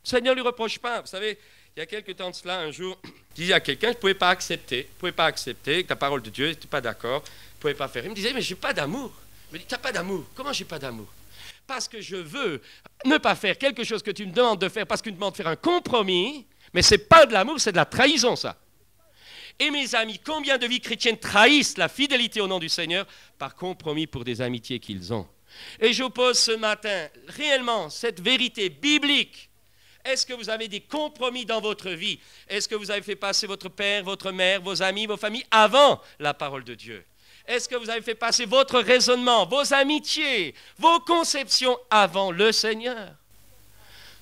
Le Seigneur ne lui reproche pas. Vous savez, il y a quelque temps de cela, un jour, je disais à quelqu'un, je ne pouvais pas accepter que la parole de Dieu, je n'étais pas d'accord, je ne pouvais pas faire. Il me disait, mais je n'ai pas d'amour. Je me dis, tu n'as pas d'amour. Comment je n'ai pas d'amour? Parce que je veux ne pas faire quelque chose que tu me demandes de faire, parce que tu me demandes de faire un compromis, mais ce n'est pas de l'amour, c'est de la trahison, ça. Et mes amis, combien de vies chrétiennes trahissent la fidélité au nom du Seigneur par compromis pour des amitiés qu'ils ont? Et je vous pose ce matin, réellement, cette vérité biblique. Est-ce que vous avez des compromis dans votre vie? Est-ce que vous avez fait passer votre père, votre mère, vos amis, vos familles avant la parole de Dieu? Est-ce que vous avez fait passer votre raisonnement, vos amitiés, vos conceptions avant le Seigneur?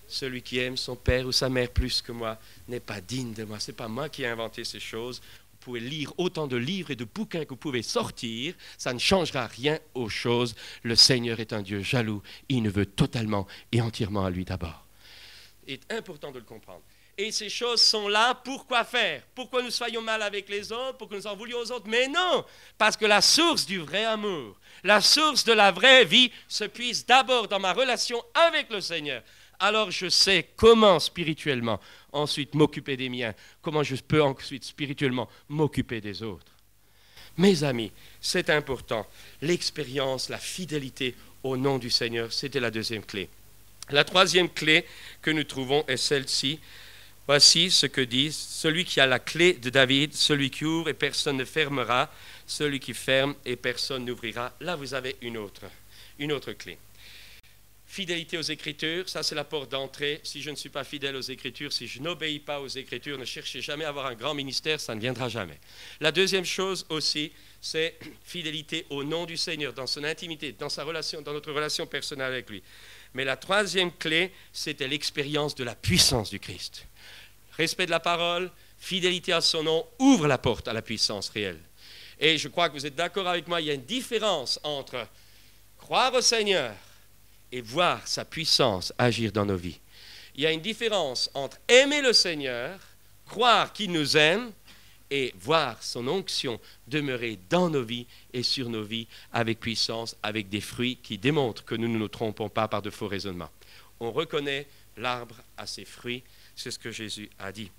Celui qui aime son père ou sa mère plus que moi n'est pas digne de moi. Ce n'est pas moi qui ai inventé ces choses. Vous pouvez lire autant de livres et de bouquins que vous pouvez sortir. Ça ne changera rien aux choses. Le Seigneur est un Dieu jaloux. Il ne veut totalement et entièrement à lui d'abord. Il est important de le comprendre. Et ces choses sont là pour quoi faire? Pourquoi nous soyons mal avec les autres? Pour que nous en voulions aux autres? Mais non! Parce que la source du vrai amour, la source de la vraie vie se puise d'abord dans ma relation avec le Seigneur. Alors je sais comment spirituellement ensuite m'occuper des miens, comment je peux ensuite spirituellement m'occuper des autres. Mes amis, c'est important. L'expérience, la fidélité au nom du Seigneur, c'était la deuxième clé. La troisième clé que nous trouvons est celle-ci. Voici ce que dit celui qui a la clé de David, celui qui ouvre et personne ne fermera, celui qui ferme et personne n'ouvrira. Là, vous avez une autre clé. Fidélité aux Écritures, ça c'est la porte d'entrée. Si je ne suis pas fidèle aux Écritures, si je n'obéis pas aux Écritures, ne cherchez jamais à avoir un grand ministère, ça ne viendra jamais. La deuxième chose aussi, c'est fidélité au nom du Seigneur, dans son intimité, dans sa relation, dans notre relation personnelle avec lui. Mais la troisième clé, c'était l'expérience de la puissance du Christ. Respect de la parole, fidélité à son nom, ouvre la porte à la puissance réelle. Et je crois que vous êtes d'accord avec moi, il y a une différence entre croire au Seigneur et voir sa puissance agir dans nos vies. Il y a une différence entre aimer le Seigneur, croire qu'il nous aime, et voir son onction demeurer dans nos vies et sur nos vies avec puissance, avec des fruits qui démontrent que nous ne nous trompons pas par de faux raisonnements. On reconnaît l'arbre à ses fruits, c'est ce que Jésus a dit.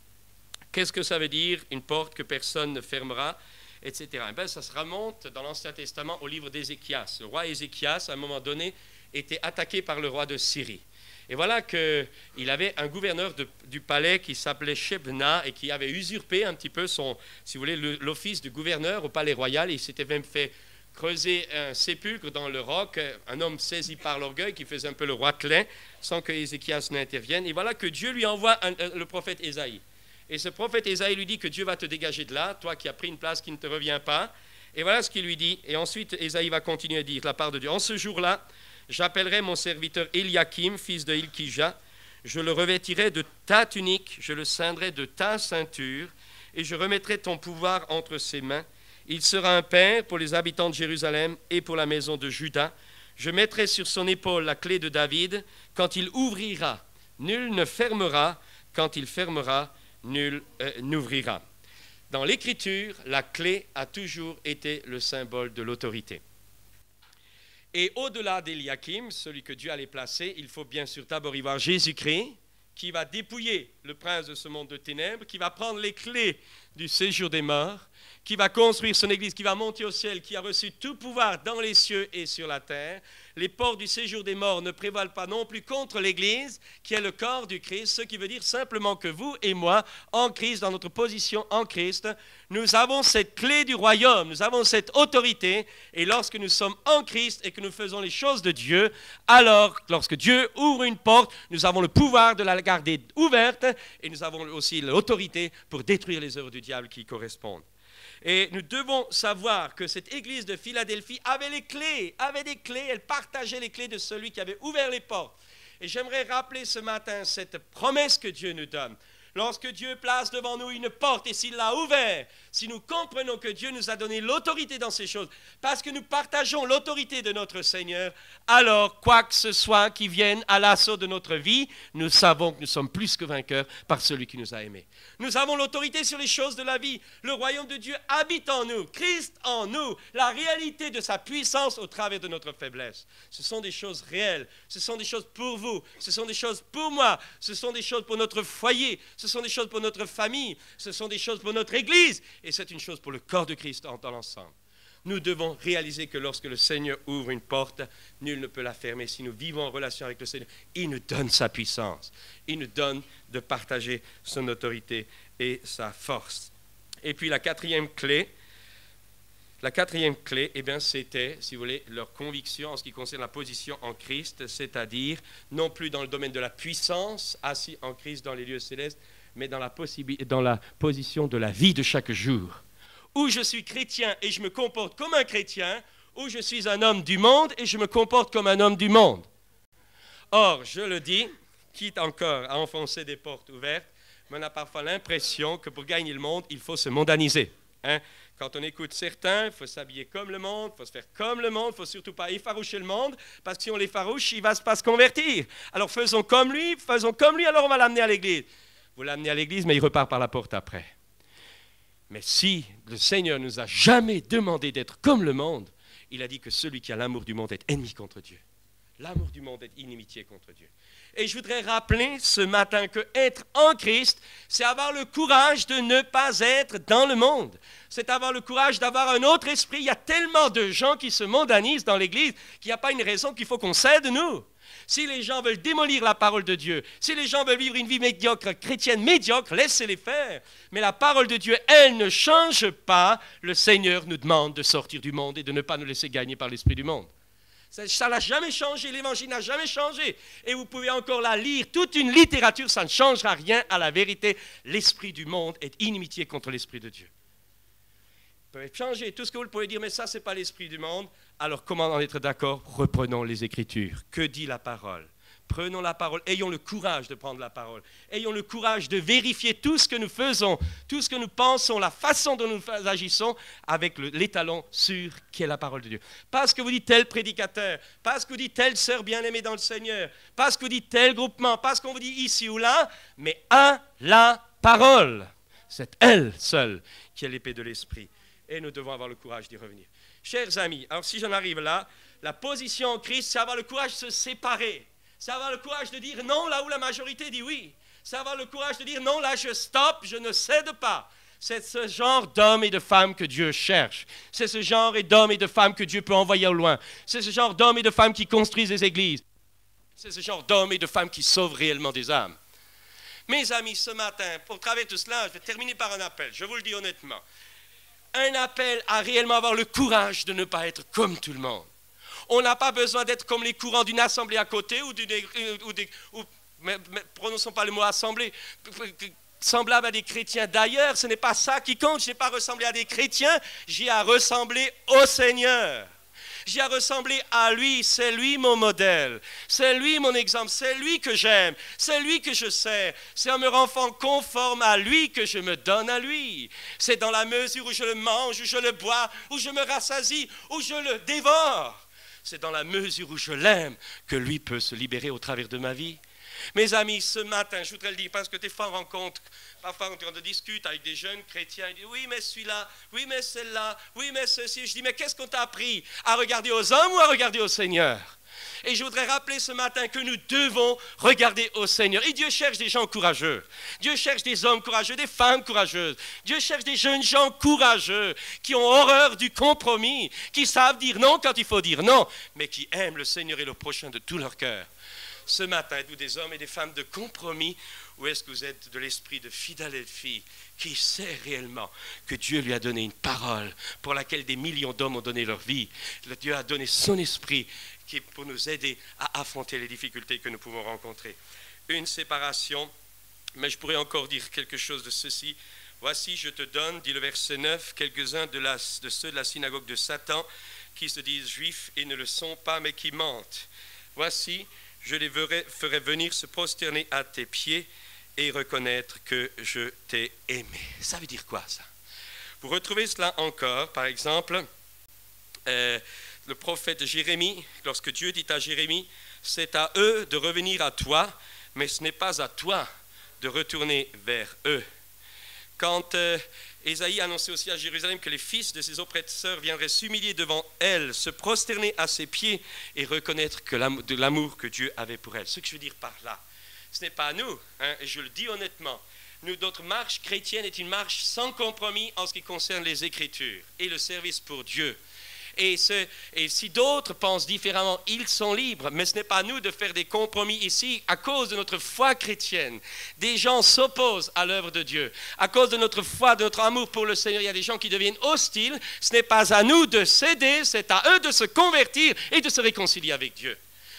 Qu'est-ce que ça veut dire, une porte que personne ne fermera, etc. Eh bien, ça se remonte dans l'Ancien Testament au livre d'Ézéchias. Le roi Ézéchias, à un moment donné, était attaqué par le roi de Syrie. Et voilà qu'il avait un gouverneur du palais qui s'appelait Shebna et qui avait usurpé un petit peu son, si vous voulez, l'office de gouverneur au palais royal. Et il s'était même fait creuser un sépulcre dans le roc, un homme saisi par l'orgueil qui faisait un peu le roitelet sans que Ézéchias n'intervienne. Et voilà que Dieu lui envoie le prophète Ésaïe. Et ce prophète Ésaïe lui dit que Dieu va te dégager de là, toi qui as pris une place qui ne te revient pas. Et voilà ce qu'il lui dit. Et ensuite, Ésaïe va continuer à dire de la part de Dieu. En ce jour-là, j'appellerai mon serviteur Eliakim, fils de Hilkija, je le revêtirai de ta tunique, je le ceindrai de ta ceinture, et je remettrai ton pouvoir entre ses mains. Il sera un père pour les habitants de Jérusalem et pour la maison de Juda. Je mettrai sur son épaule la clé de David. Quand il ouvrira, nul ne fermera. Quand il fermera, nul n'ouvrira. Dans l'Écriture, la clé a toujours été le symbole de l'autorité. Et au-delà d'Eliakim, celui que Dieu allait placer, il faut bien sûr d'abord y voir Jésus-Christ, qui va dépouiller le prince de ce monde de ténèbres, qui va prendre les clés du séjour des morts, qui va construire son église, qui va monter au ciel, qui a reçu tout pouvoir dans les cieux et sur la terre. Les portes du séjour des morts ne prévalent pas non plus contre l'église, qui est le corps du Christ, ce qui veut dire simplement que vous et moi, en Christ, dans notre position en Christ, nous avons cette clé du royaume, nous avons cette autorité, et lorsque nous sommes en Christ et que nous faisons les choses de Dieu, alors, lorsque Dieu ouvre une porte, nous avons le pouvoir de la garder ouverte, et nous avons aussi l'autorité pour détruire les œuvres du diable qui y correspondent. Et nous devons savoir que cette église de Philadelphie avait des clés, elle partageait les clés de celui qui avait ouvert les portes. Et j'aimerais rappeler ce matin cette promesse que Dieu nous donne. Lorsque Dieu place devant nous une porte et s'il l'a ouverte, si nous comprenons que Dieu nous a donné l'autorité dans ces choses, parce que nous partageons l'autorité de notre Seigneur, alors quoi que ce soit qui vienne à l'assaut de notre vie, nous savons que nous sommes plus que vainqueurs par celui qui nous a aimés. Nous avons l'autorité sur les choses de la vie. Le royaume de Dieu habite en nous, Christ en nous, la réalité de sa puissance au travers de notre faiblesse. Ce sont des choses réelles, ce sont des choses pour vous, ce sont des choses pour moi, ce sont des choses pour notre foyer, ce sont des choses pour notre famille, ce sont des choses pour notre Église, et c'est une chose pour le corps de Christ dans l'ensemble. Nous devons réaliser que lorsque le Seigneur ouvre une porte, nul ne peut la fermer. Si nous vivons en relation avec le Seigneur, il nous donne sa puissance. Il nous donne de partager son autorité et sa force. Et puis la quatrième clé, eh bien, c'était, si vous voulez, leur conviction en ce qui concerne la position en Christ, c'est-à-dire non plus dans le domaine de la puissance, assis en Christ dans les lieux célestes, mais dans la position de la vie de chaque jour. Où je suis chrétien et je me comporte comme un chrétien, ou je suis un homme du monde et je me comporte comme un homme du monde. Or, je le dis, quitte encore à enfoncer des portes ouvertes, mais on a parfois l'impression que pour gagner le monde, il faut se mondaniser. Quand on écoute certains, il faut s'habiller comme le monde, il faut se faire comme le monde, il ne faut surtout pas effaroucher le monde, parce que si on l'effarouche, il ne va pas se convertir. Alors faisons comme lui, alors on va l'amener à l'église. Vous l'amenez à l'église, mais il repart par la porte après. Mais si le Seigneur ne nous a jamais demandé d'être comme le monde, il a dit que celui qui a l'amour du monde est ennemi contre Dieu. L'amour du monde est inimitié contre Dieu. Et je voudrais rappeler ce matin que être en Christ, c'est avoir le courage de ne pas être dans le monde. C'est avoir le courage d'avoir un autre esprit. Il y a tellement de gens qui se mondanisent dans l'Église qu'il n'y a pas une raison qu'il faut qu'on cède, nous. Si les gens veulent démolir la parole de Dieu, si les gens veulent vivre une vie médiocre, chrétienne médiocre, laissez-les faire. Mais la parole de Dieu, elle ne change pas. Le Seigneur nous demande de sortir du monde et de ne pas nous laisser gagner par l'esprit du monde. Ça n'a jamais changé, l'évangile n'a jamais changé. Et vous pouvez encore la lire, toute une littérature, ça ne changera rien à la vérité. L'esprit du monde est inimitié contre l'esprit de Dieu. Vous pouvez changer tout ce que vous pouvez dire, mais ça, ce n'est pas l'esprit du monde. Alors, comment en être d'accord? Reprenons les Écritures. Que dit la parole? Prenons la parole. Ayons le courage de prendre la parole. Ayons le courage de vérifier tout ce que nous faisons, tout ce que nous pensons, la façon dont nous agissons avec l'étalon sûr qui est la parole de Dieu. Pas ce que vous dit tel prédicateur, pas ce que vous dit telle sœur bien-aimée dans le Seigneur, pas ce que vous dit tel groupement, pas ce qu'on vous dit ici ou là, mais à la parole. C'est elle seule qui est l'épée de l'esprit. Et nous devons avoir le courage d'y revenir. Chers amis, alors si j'en arrive là, la position en Christ, c'est avoir le courage de se séparer. C'est avoir le courage de dire non là où la majorité dit oui. C'est avoir le courage de dire non là je stoppe, je ne cède pas. C'est ce genre d'hommes et de femmes que Dieu cherche. C'est ce genre d'hommes et de femmes que Dieu peut envoyer au loin. C'est ce genre d'hommes et de femmes qui construisent des églises. C'est ce genre d'hommes et de femmes qui sauvent réellement des âmes. Mes amis, ce matin, pour travers tout cela, je vais terminer par un appel. Je vous le dis honnêtement. Un appel à réellement avoir le courage de ne pas être comme tout le monde. On n'a pas besoin d'être comme les courants d'une assemblée à côté mais prononçons pas le mot assemblée, semblable à des chrétiens d'ailleurs. Ce n'est pas ça qui compte. Je n'ai pas ressemblé à des chrétiens, j'ai à ressembler au Seigneur. J'ai à ressembler à lui, c'est lui mon modèle, c'est lui mon exemple, c'est lui que j'aime, c'est lui que je sers, c'est en me rendant conforme à lui que je me donne à lui. C'est dans la mesure où je le mange, où je le bois, où je me rassasie, où je le dévore. C'est dans la mesure où je l'aime que lui peut se libérer au travers de ma vie. Mes amis, ce matin, je voudrais le dire parce que des fois on rencontre, parfois quand on discute avec des jeunes chrétiens, ils disent oui mais celui-là, oui mais celle-là, oui mais ceci. Je dis mais qu'est-ce qu'on t'a appris? À regarder aux hommes ou à regarder au Seigneur? Et je voudrais rappeler ce matin que nous devons regarder au Seigneur. Et Dieu cherche des gens courageux. Dieu cherche des hommes courageux, des femmes courageuses. Dieu cherche des jeunes gens courageux qui ont horreur du compromis, qui savent dire non quand il faut dire non, mais qui aiment le Seigneur et le prochain de tout leur cœur. Ce matin, êtes-vous des hommes et des femmes de compromis ou est-ce que vous êtes de l'esprit de Philadelphie qui sait réellement que Dieu lui a donné une parole pour laquelle des millions d'hommes ont donné leur vie? Dieu a donné son esprit qui est pour nous aider à affronter les difficultés que nous pouvons rencontrer. Une séparation, mais je pourrais encore dire quelque chose de ceci. Voici, je te donne, dit le verset 9, quelques-uns de ceux de la synagogue de Satan qui se disent juifs et ne le sont pas, mais qui mentent. Voici, je les ferai venir se prosterner à tes pieds et reconnaître que je t'ai aimé. Ça veut dire quoi, ça? Vous retrouvez cela encore, par exemple, le prophète Jérémie, lorsque Dieu dit à Jérémie, c'est à eux de revenir à toi, mais ce n'est pas à toi de retourner vers eux. Quand Ésaïe annonçait aussi à Jérusalem que les fils de ses oppresseurs viendraient s'humilier devant elle, se prosterner à ses pieds et reconnaître de l'amour que Dieu avait pour elle. Ce que je veux dire par là, ce n'est pas à nous, et je le dis honnêtement, notre marche chrétienne est une marche sans compromis en ce qui concerne les Écritures et le service pour Dieu. Et si d'autres pensent différemment, ils sont libres, mais ce n'est pas à nous de faire des compromis ici à cause de notre foi chrétienne. Des gens s'opposent à l'œuvre de Dieu. À cause de notre foi, de notre amour pour le Seigneur, il y a des gens qui deviennent hostiles. Ce n'est pas à nous de céder, c'est à eux de se convertir et de se réconcilier avec Dieu.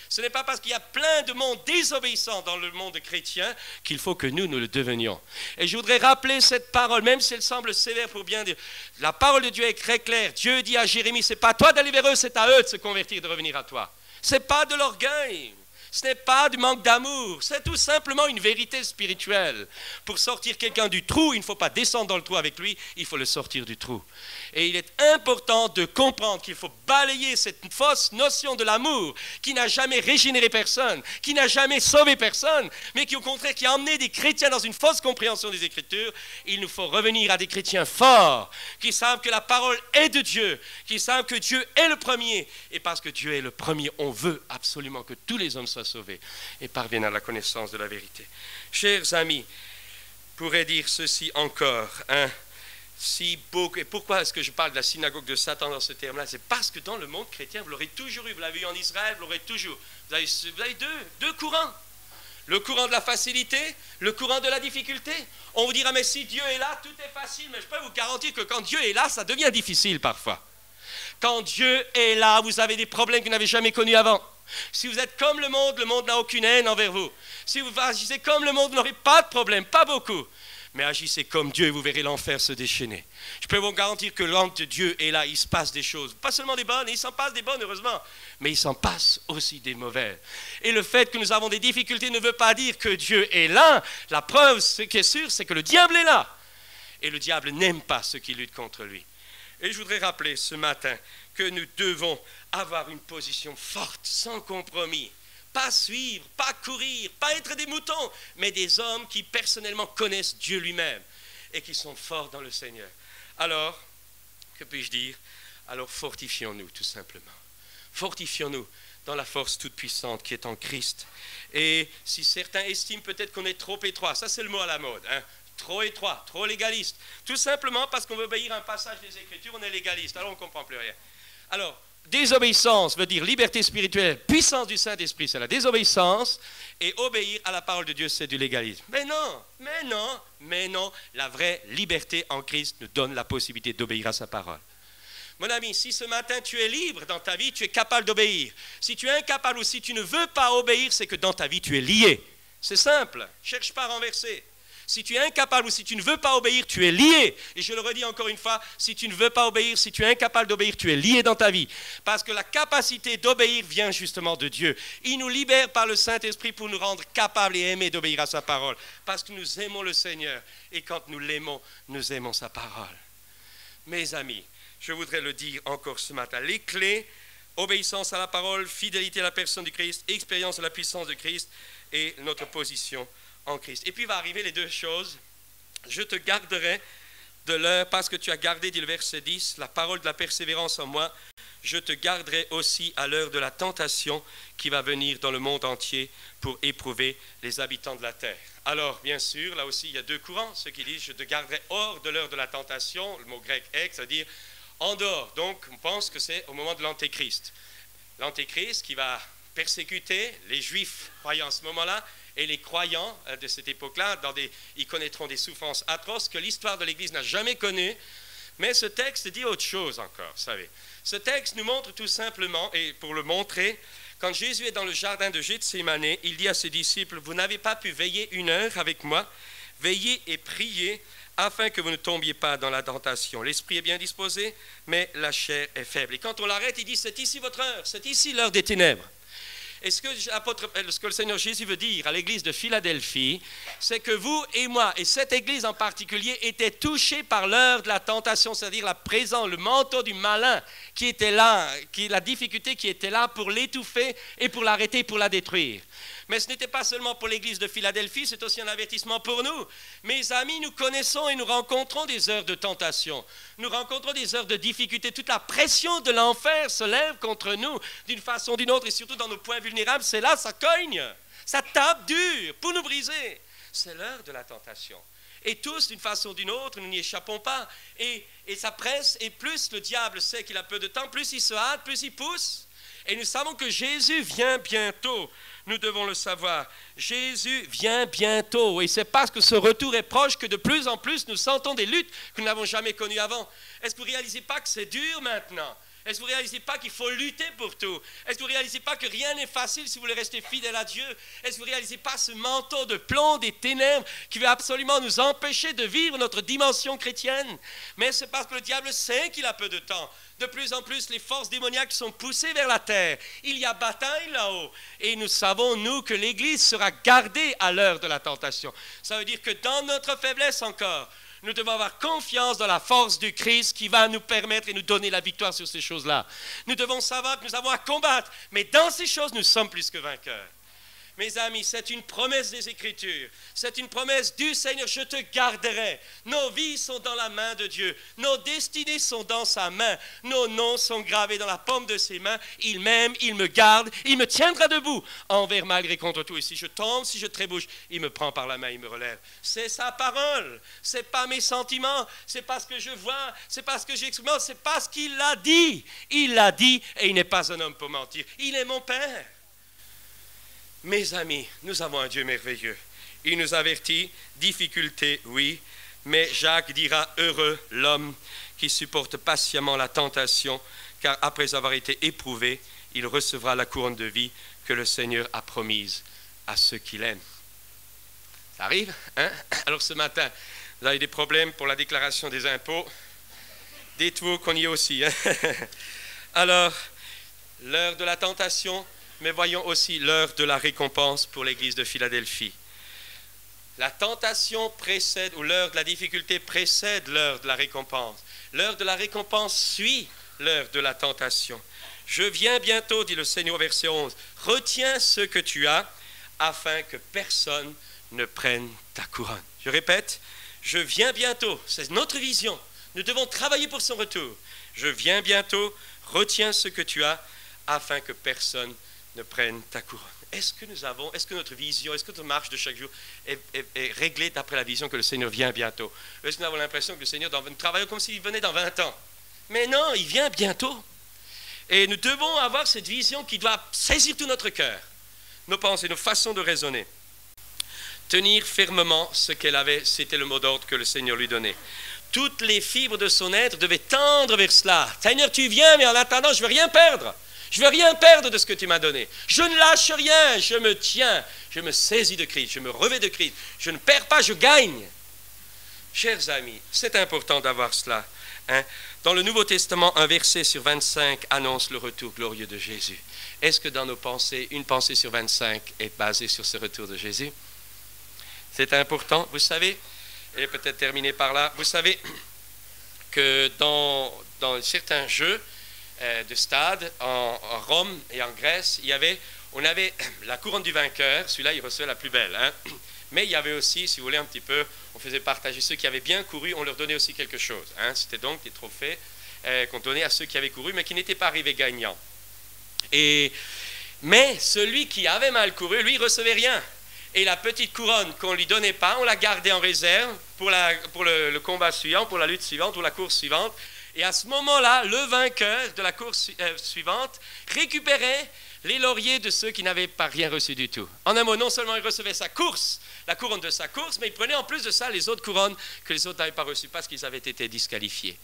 Ce n'est pas parce qu'il y a plein de monde désobéissant dans le monde chrétien qu'il faut que nous le devenions. Et je voudrais rappeler cette parole, même si elle semble sévère pour bien dire. La parole de Dieu est très claire. Dieu dit à Jérémie, ce n'est pas à toi d'aller vers eux, c'est à eux de se convertir, de revenir à toi. Ce n'est pas de l'orgueil. Ce n'est pas du manque d'amour, c'est tout simplement une vérité spirituelle. Pour sortir quelqu'un du trou, il ne faut pas descendre dans le trou avec lui, il faut le sortir du trou. Et il est important de comprendre qu'il faut balayer cette fausse notion de l'amour qui n'a jamais régénéré personne, qui n'a jamais sauvé personne, mais qui au contraire qui a emmené des chrétiens dans une fausse compréhension des Écritures. Il nous faut revenir à des chrétiens forts, qui savent que la parole est de Dieu, qui savent que Dieu est le premier. Et parce que Dieu est le premier, on veut absolument que tous les hommes soient sauvés et parviennent à la connaissance de la vérité. Chers amis, je pourrais dire ceci encore, si beau. Et pourquoi est-ce que je parle de la synagogue de Satan dans ce terme-là? C'est parce que dans le monde chrétien, vous l'aurez toujours eu. Vous l'avez eu en Israël, vous l'aurez toujours. Vous avez deux courants. Le courant de la facilité, le courant de la difficulté. On vous dira, mais si Dieu est là, tout est facile. Mais je peux vous garantir que quand Dieu est là, ça devient difficile parfois. Quand Dieu est là, vous avez des problèmes que vous n'avez jamais connus avant. Si vous êtes comme le monde n'a aucune haine envers vous. Si vous agissez comme le monde, vous n'aurez pas de problème, pas beaucoup. Mais agissez comme Dieu et vous verrez l'enfer se déchaîner. Je peux vous garantir que quand Dieu est là, il se passe des choses. Pas seulement des bonnes, il s'en passe des bonnes, heureusement. Mais il s'en passe aussi des mauvaises. Et le fait que nous avons des difficultés ne veut pas dire que Dieu est là. La preuve, ce qui est sûr, c'est que le diable est là. Et le diable n'aime pas ceux qui luttent contre lui. Et je voudrais rappeler ce matin que nous devons avoir une position forte, sans compromis. Pas suivre, pas courir, pas être des moutons, mais des hommes qui personnellement connaissent Dieu lui-même et qui sont forts dans le Seigneur. Alors, que puis-je dire? Alors fortifions-nous tout simplement. Fortifions-nous dans la force toute puissante qui est en Christ. Et si certains estiment peut-être qu'on est trop étroit, ça c'est le mot à la mode, hein? Trop étroit, trop légaliste. Tout simplement parce qu'on veut obéir à un passage des Écritures, on est légaliste, alors on ne comprend plus rien. Alors, désobéissance veut dire liberté spirituelle, puissance du Saint-Esprit, c'est la désobéissance, et obéir à la parole de Dieu, c'est du légalisme. Mais non, la vraie liberté en Christ nous donne la possibilité d'obéir à sa parole. Mon ami, si ce matin tu es libre dans ta vie, tu es capable d'obéir. Si tu es incapable ou si tu ne veux pas obéir, c'est que dans ta vie tu es lié. C'est simple, cherche pas à renverser. Si tu es incapable ou si tu ne veux pas obéir, tu es lié. Et je le redis encore une fois, si tu ne veux pas obéir, si tu es incapable d'obéir, tu es lié dans ta vie. Parce que la capacité d'obéir vient justement de Dieu. Il nous libère par le Saint-Esprit pour nous rendre capables et aimer d'obéir à sa parole. Parce que nous aimons le Seigneur. Et quand nous l'aimons, nous aimons sa parole. Mes amis, je voudrais le dire encore ce matin. Les clés, obéissance à la parole, fidélité à la personne du Christ, expérience de la puissance de Christ et notre position en Christ. Et puis va arriver les deux choses. Je te garderai de l'heure, parce que tu as gardé, dit le verset 10, la parole de la persévérance en moi. Je te garderai aussi à l'heure de la tentation qui va venir dans le monde entier pour éprouver les habitants de la terre. Alors, bien sûr, là aussi, il y a deux courants. Ceux qui disent, je te garderai hors de l'heure de la tentation, le mot grec ek, c'est-à-dire en dehors. Donc, on pense que c'est au moment de l'Antéchrist. L'Antéchrist qui va persécuter les Juifs croyants à ce moment-là, et les croyants de cette époque-là, ils connaîtront des souffrances atroces que l'histoire de l'Église n'a jamais connues. Mais ce texte dit autre chose encore, vous savez. Ce texte nous montre tout simplement, et pour le montrer, quand Jésus est dans le jardin de Gethsémane, il dit à ses disciples, « Vous n'avez pas pu veiller une heure avec moi, veillez et priez, afin que vous ne tombiez pas dans la tentation. L'esprit est bien disposé, mais la chair est faible. » Et quand on l'arrête, il dit, « C'est ici votre heure, c'est ici l'heure des ténèbres. » Et ce que le Seigneur Jésus veut dire à l'église de Philadelphie, c'est que vous et moi, et cette église en particulier, étaient touchés par l'heure de la tentation, c'est-à-dire la présence, le manteau du malin qui était là, la difficulté qui était là pour l'étouffer et pour l'arrêter, pour la détruire. Mais ce n'était pas seulement pour l'église de Philadelphie, c'est aussi un avertissement pour nous. Mes amis, nous connaissons et nous rencontrons des heures de tentation. Nous rencontrons des heures de difficulté. Toute la pression de l'enfer se lève contre nous d'une façon ou d'une autre, et surtout dans nos points vulnérables. C'est là, ça cogne, ça tape dur pour nous briser. C'est l'heure de la tentation. Et tous, d'une façon ou d'une autre, nous n'y échappons pas. Et ça presse, et plus le diable sait qu'il a peu de temps, plus il se hâte, plus il pousse. Et nous savons que Jésus vient bientôt. Nous devons le savoir. Jésus vient bientôt. Et c'est parce que ce retour est proche que de plus en plus nous sentons des luttes que nous n'avons jamais connues avant. Est-ce que vous ne réalisez pas que c'est dur maintenant? Est-ce que vous ne réalisez pas qu'il faut lutter pour tout? Est-ce que vous ne réalisez pas que rien n'est facile si vous voulez rester fidèle à Dieu? Est-ce que vous ne réalisez pas ce manteau de plomb des ténèbres qui veut absolument nous empêcher de vivre notre dimension chrétienne? Mais c'est parce que le diable sait qu'il a peu de temps. De plus en plus, les forces démoniaques sont poussées vers la terre. Il y a bataille là-haut. Et nous savons, nous, que l'Église sera gardée à l'heure de la tentation. Ça veut dire que dans notre faiblesse encore, nous devons avoir confiance dans la force du Christ qui va nous permettre et nous donner la victoire sur ces choses-là. Nous devons savoir que nous avons à combattre, mais dans ces choses, nous sommes plus que vainqueurs. Mes amis, c'est une promesse des Écritures. C'est une promesse du Seigneur. Je te garderai. Nos vies sont dans la main de Dieu. Nos destinées sont dans sa main. Nos noms sont gravés dans la paume de ses mains. Il m'aime, il me garde, il me tiendra debout envers malgré contre tout. Et si je tombe, si je trébuche, il me prend par la main, il me relève. C'est sa parole. Ce n'est pas mes sentiments. C'est pas ce que je vois. C'est pas ce que j'exprime. C'est pas ce qu'il a dit. Il l'a dit et il n'est pas un homme pour mentir. Il est mon Père. Mes amis, nous avons un Dieu merveilleux. Il nous avertit, difficulté, oui, mais Jacques dira, heureux l'homme qui supporte patiemment la tentation, car après avoir été éprouvé, il recevra la couronne de vie que le Seigneur a promise à ceux qui l'aiment. Ça arrive, hein? Alors ce matin, vous avez des problèmes pour la déclaration des impôts. Dites-vous qu'on y est aussi. Hein? Alors, l'heure de la tentation, mais voyons aussi l'heure de la récompense pour l'église de Philadelphie. La tentation précède, ou l'heure de la difficulté précède l'heure de la récompense. L'heure de la récompense suit l'heure de la tentation. Je viens bientôt, dit le Seigneur, verset 11. Retiens ce que tu as, afin que personne ne prenne ta couronne. Je répète, je viens bientôt. C'est notre vision. Nous devons travailler pour son retour. Je viens bientôt, retiens ce que tu as, afin que personne ne prenne ta couronne. Est-ce que notre vision, est-ce que notre marche de chaque jour est réglée d'après la vision que le Seigneur vient bientôt? Est-ce que nous avons l'impression que le Seigneur travaille comme s'il venait dans 20 ans? Mais non, il vient bientôt. Et nous devons avoir cette vision qui doit saisir tout notre cœur, nos pensées, nos façons de raisonner. Tenir fermement ce qu'elle avait, c'était le mot d'ordre que le Seigneur lui donnait. Toutes les fibres de son être devaient tendre vers cela. Seigneur, tu viens, mais en attendant, je ne veux rien perdre. Je ne veux rien perdre de ce que tu m'as donné. Je ne lâche rien, je me tiens, je me saisis de Christ, je me revêts de Christ. Je ne perds pas, je gagne. Chers amis, c'est important d'avoir cela. Hein? Dans le Nouveau Testament, un verset sur 25 annonce le retour glorieux de Jésus. Est-ce que dans nos pensées, une pensée sur 25 est basée sur ce retour de Jésus? C'est important, vous savez, et peut-être terminer par là, vous savez que dans certains jeux de stade en Rome et en Grèce, on avait la couronne du vainqueur, celui-là il recevait la plus belle, hein? Mais il y avait aussi, si vous voulez un petit peu, on faisait partager ceux qui avaient bien couru, on leur donnait aussi quelque chose, hein? C'était donc des trophées qu'on donnait à ceux qui avaient couru mais qui n'étaient pas arrivés gagnants. Mais celui qui avait mal couru, lui, il ne recevait rien. Et la petite couronne qu'on ne lui donnait pas, on la gardait en réserve pour le combat suivant, pour la lutte suivante, pour la course suivante. Et à ce moment-là, le vainqueur de la course suivante récupérait les lauriers de ceux qui n'avaient pas rien reçu du tout. En un mot, non seulement il recevait sa course, la couronne de sa course, mais il prenait en plus de ça les autres couronnes que les autres n'avaient pas reçues parce qu'ils avaient été disqualifiés.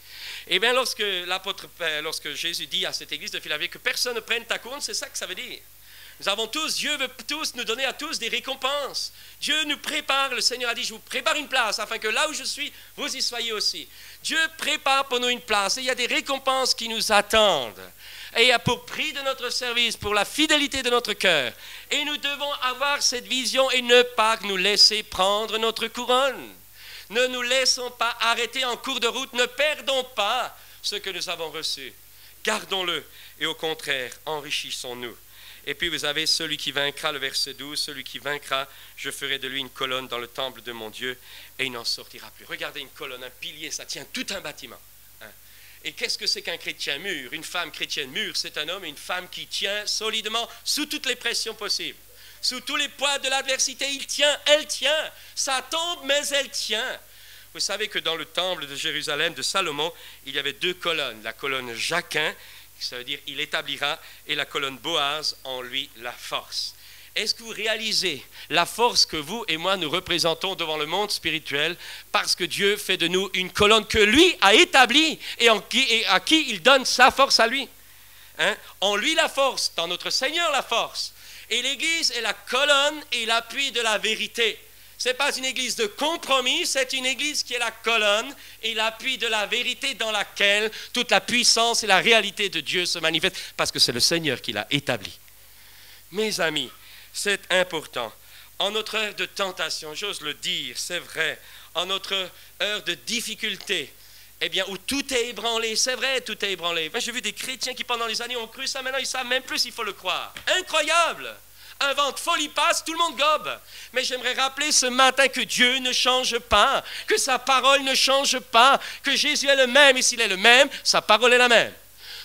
Et bien, lorsque Jésus dit à cette église de Philadelphie que personne ne prenne ta couronne, c'est ça que ça veut dire. Dieu veut tous nous donner à tous des récompenses. Dieu nous prépare, le Seigneur a dit, je vous prépare une place afin que là où je suis, vous y soyez aussi. Dieu prépare pour nous une place et il y a des récompenses qui nous attendent. Et il y a pour prix de notre service, pour la fidélité de notre cœur. Et nous devons avoir cette vision et ne pas nous laisser prendre notre couronne. Ne nous laissons pas arrêter en cours de route, ne perdons pas ce que nous avons reçu. Gardons-le et au contraire, enrichissons-nous. Et puis vous avez celui qui vaincra, le verset 12, celui qui vaincra, je ferai de lui une colonne dans le temple de mon Dieu et il n'en sortira plus. Regardez une colonne, un pilier, ça tient tout un bâtiment. Hein? Et qu'est-ce que c'est qu'un chrétien mûr? Une femme chrétienne mûre, c'est un homme et une femme qui tient solidement sous toutes les pressions possibles. Sous tous les poids de l'adversité, il tient, elle tient. Ça tombe, mais elle tient. Vous savez que dans le temple de Jérusalem, de Salomon, il y avait 2 colonnes. La colonne Jachin, ça veut dire il établira, et la colonne Boaz, en lui la force. Est-ce que vous réalisez la force que vous et moi nous représentons devant le monde spirituel parce que Dieu fait de nous une colonne que lui a établie et à qui il donne sa force à lui, hein? En lui la force, dans notre Seigneur la force. Et l'Église est la colonne et l'appui de la vérité. Ce n'est pas une église de compromis, c'est une église qui est la colonne et l'appui de la vérité dans laquelle toute la puissance et la réalité de Dieu se manifestent, parce que c'est le Seigneur qui l'a établi. Mes amis, c'est important. En notre heure de tentation, j'ose le dire, c'est vrai, en notre heure de difficulté, eh bien, où tout est ébranlé, c'est vrai, tout est ébranlé. J'ai vu des chrétiens qui pendant les années ont cru ça, maintenant ils ne savent même plus s'il faut le croire. Incroyable! Un vent de folie passe, tout le monde gobe. Mais j'aimerais rappeler ce matin que Dieu ne change pas, que sa parole ne change pas, que Jésus est le même, et s'il est le même, sa parole est la même.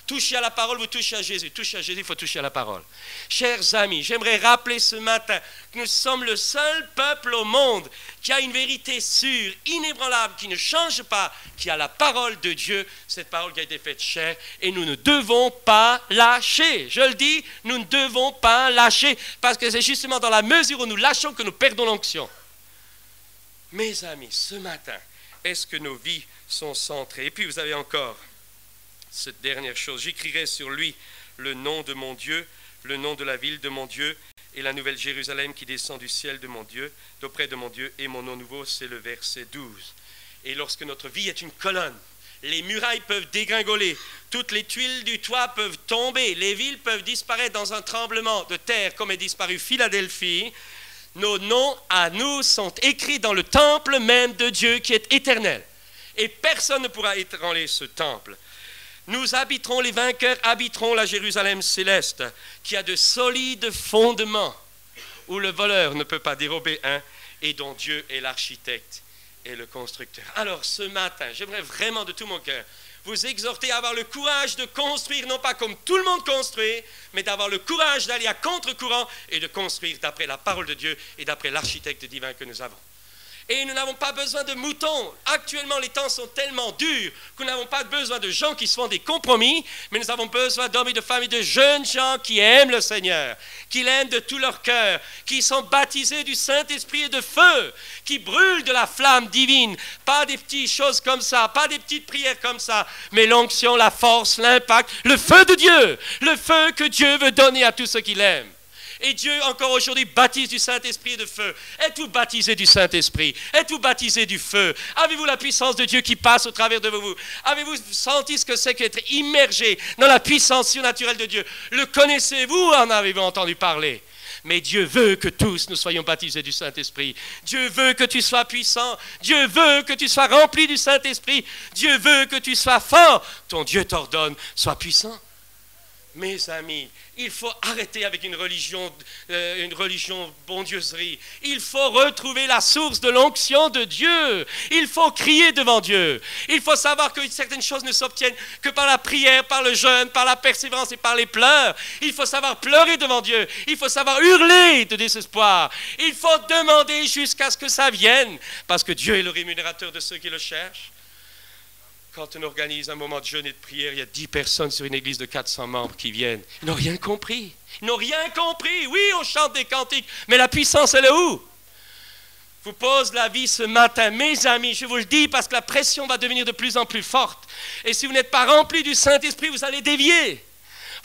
Touchez à la parole, vous touchez à Jésus. Touchez à Jésus, il faut toucher à la parole. Chers amis, j'aimerais rappeler ce matin que nous sommes le seul peuple au monde qui a une vérité sûre, inébranlable, qui ne change pas, qui a la parole de Dieu, cette parole qui a été faite chair, et nous ne devons pas lâcher. Je le dis, nous ne devons pas lâcher, parce que c'est justement dans la mesure où nous lâchons que nous perdons l'onction. Mes amis, ce matin, est-ce que nos vies sont centrées? Et puis vous avez encore cette dernière chose, j'écrirai sur lui le nom de mon Dieu, le nom de la ville de mon Dieu et la nouvelle Jérusalem qui descend du ciel de mon Dieu, d'auprès de mon Dieu, et mon nom nouveau, c'est le verset 12. Et lorsque notre vie est une colonne, les murailles peuvent dégringoler, toutes les tuiles du toit peuvent tomber, les villes peuvent disparaître dans un tremblement de terre comme est disparu Philadelphie, nos noms à nous sont écrits dans le temple même de Dieu qui est éternel. Et personne ne pourra ébranler ce temple. Nous habiterons, les vainqueurs habiteront la Jérusalem céleste, qui a de solides fondements, où le voleur ne peut pas dérober un, et dont Dieu est l'architecte et le constructeur. Alors ce matin, j'aimerais vraiment de tout mon cœur vous exhorter à avoir le courage de construire, non pas comme tout le monde construit, mais d'avoir le courage d'aller à contre-courant et de construire d'après la parole de Dieu et d'après l'architecte divin que nous avons. Et nous n'avons pas besoin de moutons. Actuellement, les temps sont tellement durs que nous n'avons pas besoin de gens qui se font des compromis, mais nous avons besoin d'hommes et de femmes et de jeunes gens qui aiment le Seigneur, qui l'aiment de tout leur cœur, qui sont baptisés du Saint-Esprit et de feu, qui brûlent de la flamme divine, pas des petites choses comme ça, pas des petites prières comme ça, mais l'onction, la force, l'impact, le feu de Dieu, le feu que Dieu veut donner à tous ceux qui l'aiment. Et Dieu, encore aujourd'hui, baptise du Saint-Esprit et de feu. Êtes-vous baptisé du Saint-Esprit? Êtes-vous baptisé du feu? Avez-vous la puissance de Dieu qui passe au travers de vous? Avez-vous senti ce que c'est qu'être immergé dans la puissance surnaturelle de Dieu? Le connaissez-vous? En avez-vous entendu parler? Mais Dieu veut que tous nous soyons baptisés du Saint-Esprit. Dieu veut que tu sois puissant. Dieu veut que tu sois rempli du Saint-Esprit. Dieu veut que tu sois fort. Ton Dieu t'ordonne, sois puissant. Mes amis, il faut arrêter avec une religion bondieuserie. Il faut retrouver la source de l'onction de Dieu. Il faut crier devant Dieu. Il faut savoir que certaines choses ne s'obtiennent que par la prière, par le jeûne, par la persévérance et par les pleurs. Il faut savoir pleurer devant Dieu. Il faut savoir hurler de désespoir. Il faut demander jusqu'à ce que ça vienne, parce que Dieu est le rémunérateur de ceux qui le cherchent. Quand on organise un moment de jeûne et de prière, il y a 10 personnes sur une église de 400 membres qui viennent. Ils n'ont rien compris. Ils n'ont rien compris. Oui, on chante des cantiques, mais la puissance, elle est où? Je vous pose la vie ce matin, mes amis, je vous le dis, parce que la pression va devenir de plus en plus forte. Et si vous n'êtes pas remplis du Saint-Esprit, vous allez dévier.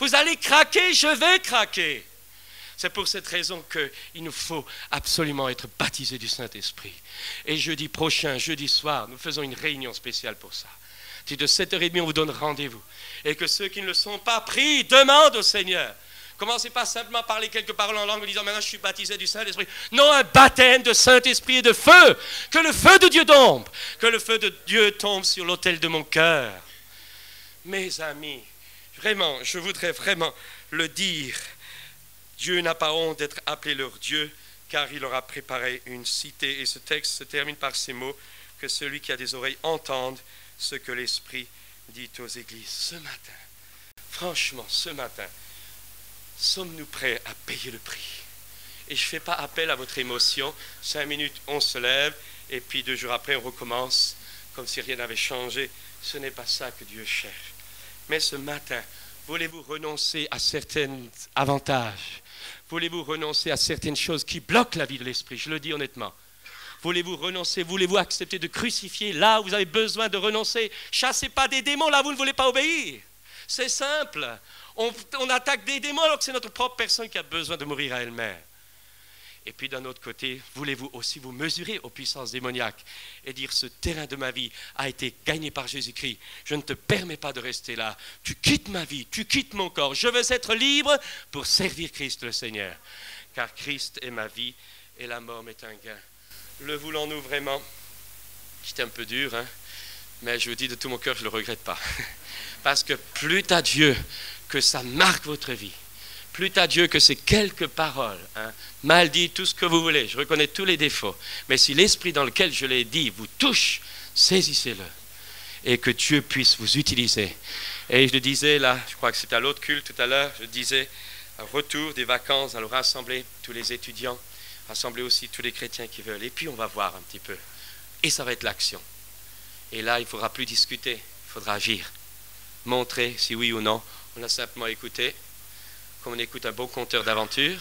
Vous allez craquer, je vais craquer. C'est pour cette raison qu'il nous faut absolument être baptisés du Saint-Esprit. Et jeudi prochain, jeudi soir, nous faisons une réunion spéciale pour ça. C'est de 7h30, on vous donne rendez-vous. Et que ceux qui ne le sont pas pris demandent au Seigneur. Commencez pas simplement à parler quelques paroles en langue en disant maintenant je suis baptisé du Saint-Esprit. Non, un baptême de Saint-Esprit et de feu. Que le feu de Dieu tombe. Que le feu de Dieu tombe sur l'autel de mon cœur. Mes amis, vraiment, je voudrais vraiment le dire. Dieu n'a pas honte d'être appelé leur Dieu, car il leur a préparé une cité. Et ce texte se termine par ces mots, que celui qui a des oreilles entende ce que l'Esprit dit aux églises. Ce matin, franchement, ce matin, sommes-nous prêts à payer le prix? Et je ne fais pas appel à votre émotion. 5 minutes, on se lève, et puis 2 jours après, on recommence, comme si rien n'avait changé. Ce n'est pas ça que Dieu cherche. Mais ce matin, voulez-vous renoncer à certains avantages? Voulez-vous renoncer à certaines choses qui bloquent la vie de l'Esprit? Je le dis honnêtement. Voulez-vous renoncer? Voulez-vous accepter de crucifier là où vous avez besoin de renoncer? Chassez pas des démons là où vous ne voulez pas obéir. C'est simple. On attaque des démons alors que c'est notre propre personne qui a besoin de mourir à elle-même. Et puis d'un autre côté, voulez-vous aussi vous mesurer aux puissances démoniaques et dire ce terrain de ma vie a été gagné par Jésus-Christ. Je ne te permets pas de rester là. Tu quittes ma vie, tu quittes mon corps. Je veux être libre pour servir Christ le Seigneur. Car Christ est ma vie et la mort m'est un gain. Le voulons-nous vraiment? C'est un peu dur, hein? Mais je vous dis de tout mon cœur, je ne le regrette pas. Parce que plus à Dieu que ça marque votre vie, Plût à Dieu que ces quelques paroles, mal dit, tout ce que vous voulez, je reconnais tous les défauts, mais si l'esprit dans lequel je l'ai dit vous touche, saisissez-le. Et que Dieu puisse vous utiliser. Et je le disais là, je crois que c'était à l'autre culte tout à l'heure, je disais, un retour des vacances, allons rassembler tous les étudiants, rassembler aussi tous les chrétiens qui veulent. Et puis on va voir un petit peu. Et ça va être l'action. Et là, il ne faudra plus discuter, il faudra agir. Montrer si oui ou non, on a simplement écouté, comme on écoute un bon conteur d'aventure,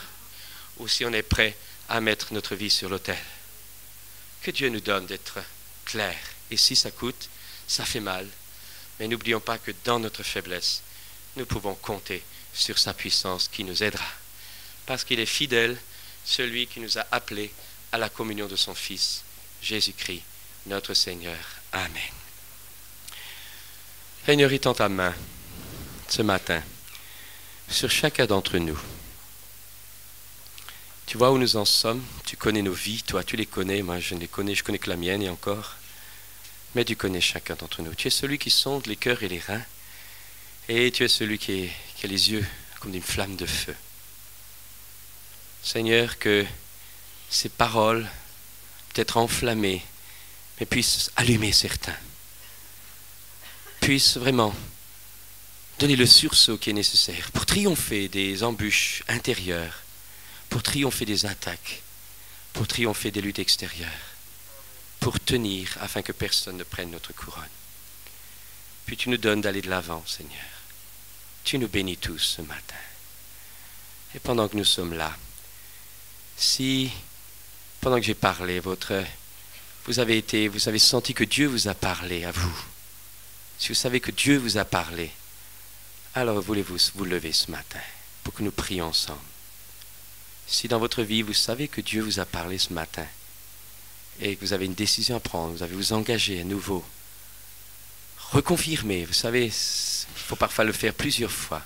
ou si on est prêt à mettre notre vie sur l'autel. Que Dieu nous donne d'être clair. Et si ça coûte, ça fait mal. Mais n'oublions pas que dans notre faiblesse, nous pouvons compter sur sa puissance qui nous aidera. Parce qu'il est fidèle, celui qui nous a appelés à la communion de son Fils, Jésus-Christ, notre Seigneur. Amen. Seigneur, étends ta main ce matin sur chacun d'entre nous. Tu vois où nous en sommes, tu connais nos vies, toi tu les connais, moi je connais que la mienne et encore. Mais tu connais chacun d'entre nous. Tu es celui qui sonde les cœurs et les reins. Et tu es celui qui a les yeux comme une flamme de feu. Seigneur, que ces paroles, peut-être enflammées, mais puissent allumer certains. Puissent vraiment donner le sursaut qui est nécessaire pour triompher des embûches intérieures, pour triompher des attaques, pour triompher des luttes extérieures, pour tenir afin que personne ne prenne notre couronne. Puis tu nous donnes d'aller de l'avant, Seigneur. Tu nous bénis tous ce matin. Et pendant que nous sommes là, si, pendant que j'ai parlé, vous avez senti que Dieu vous a parlé à vous, si vous savez que Dieu vous a parlé, alors voulez-vous vous lever ce matin pour que nous prions ensemble. Si dans votre vie, vous savez que Dieu vous a parlé ce matin, et que vous avez une décision à prendre, vous avez vous engager à nouveau, reconfirmer, vous savez, il faut parfois le faire plusieurs fois.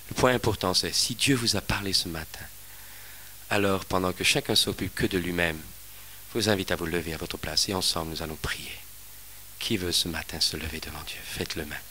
Le point important, c'est si Dieu vous a parlé ce matin, alors pendant que chacun s'occupe que de lui-même, je vous invite à vous lever à votre place et ensemble nous allons prier. Qui veut ce matin se lever devant Dieu? Faites-le maintenant.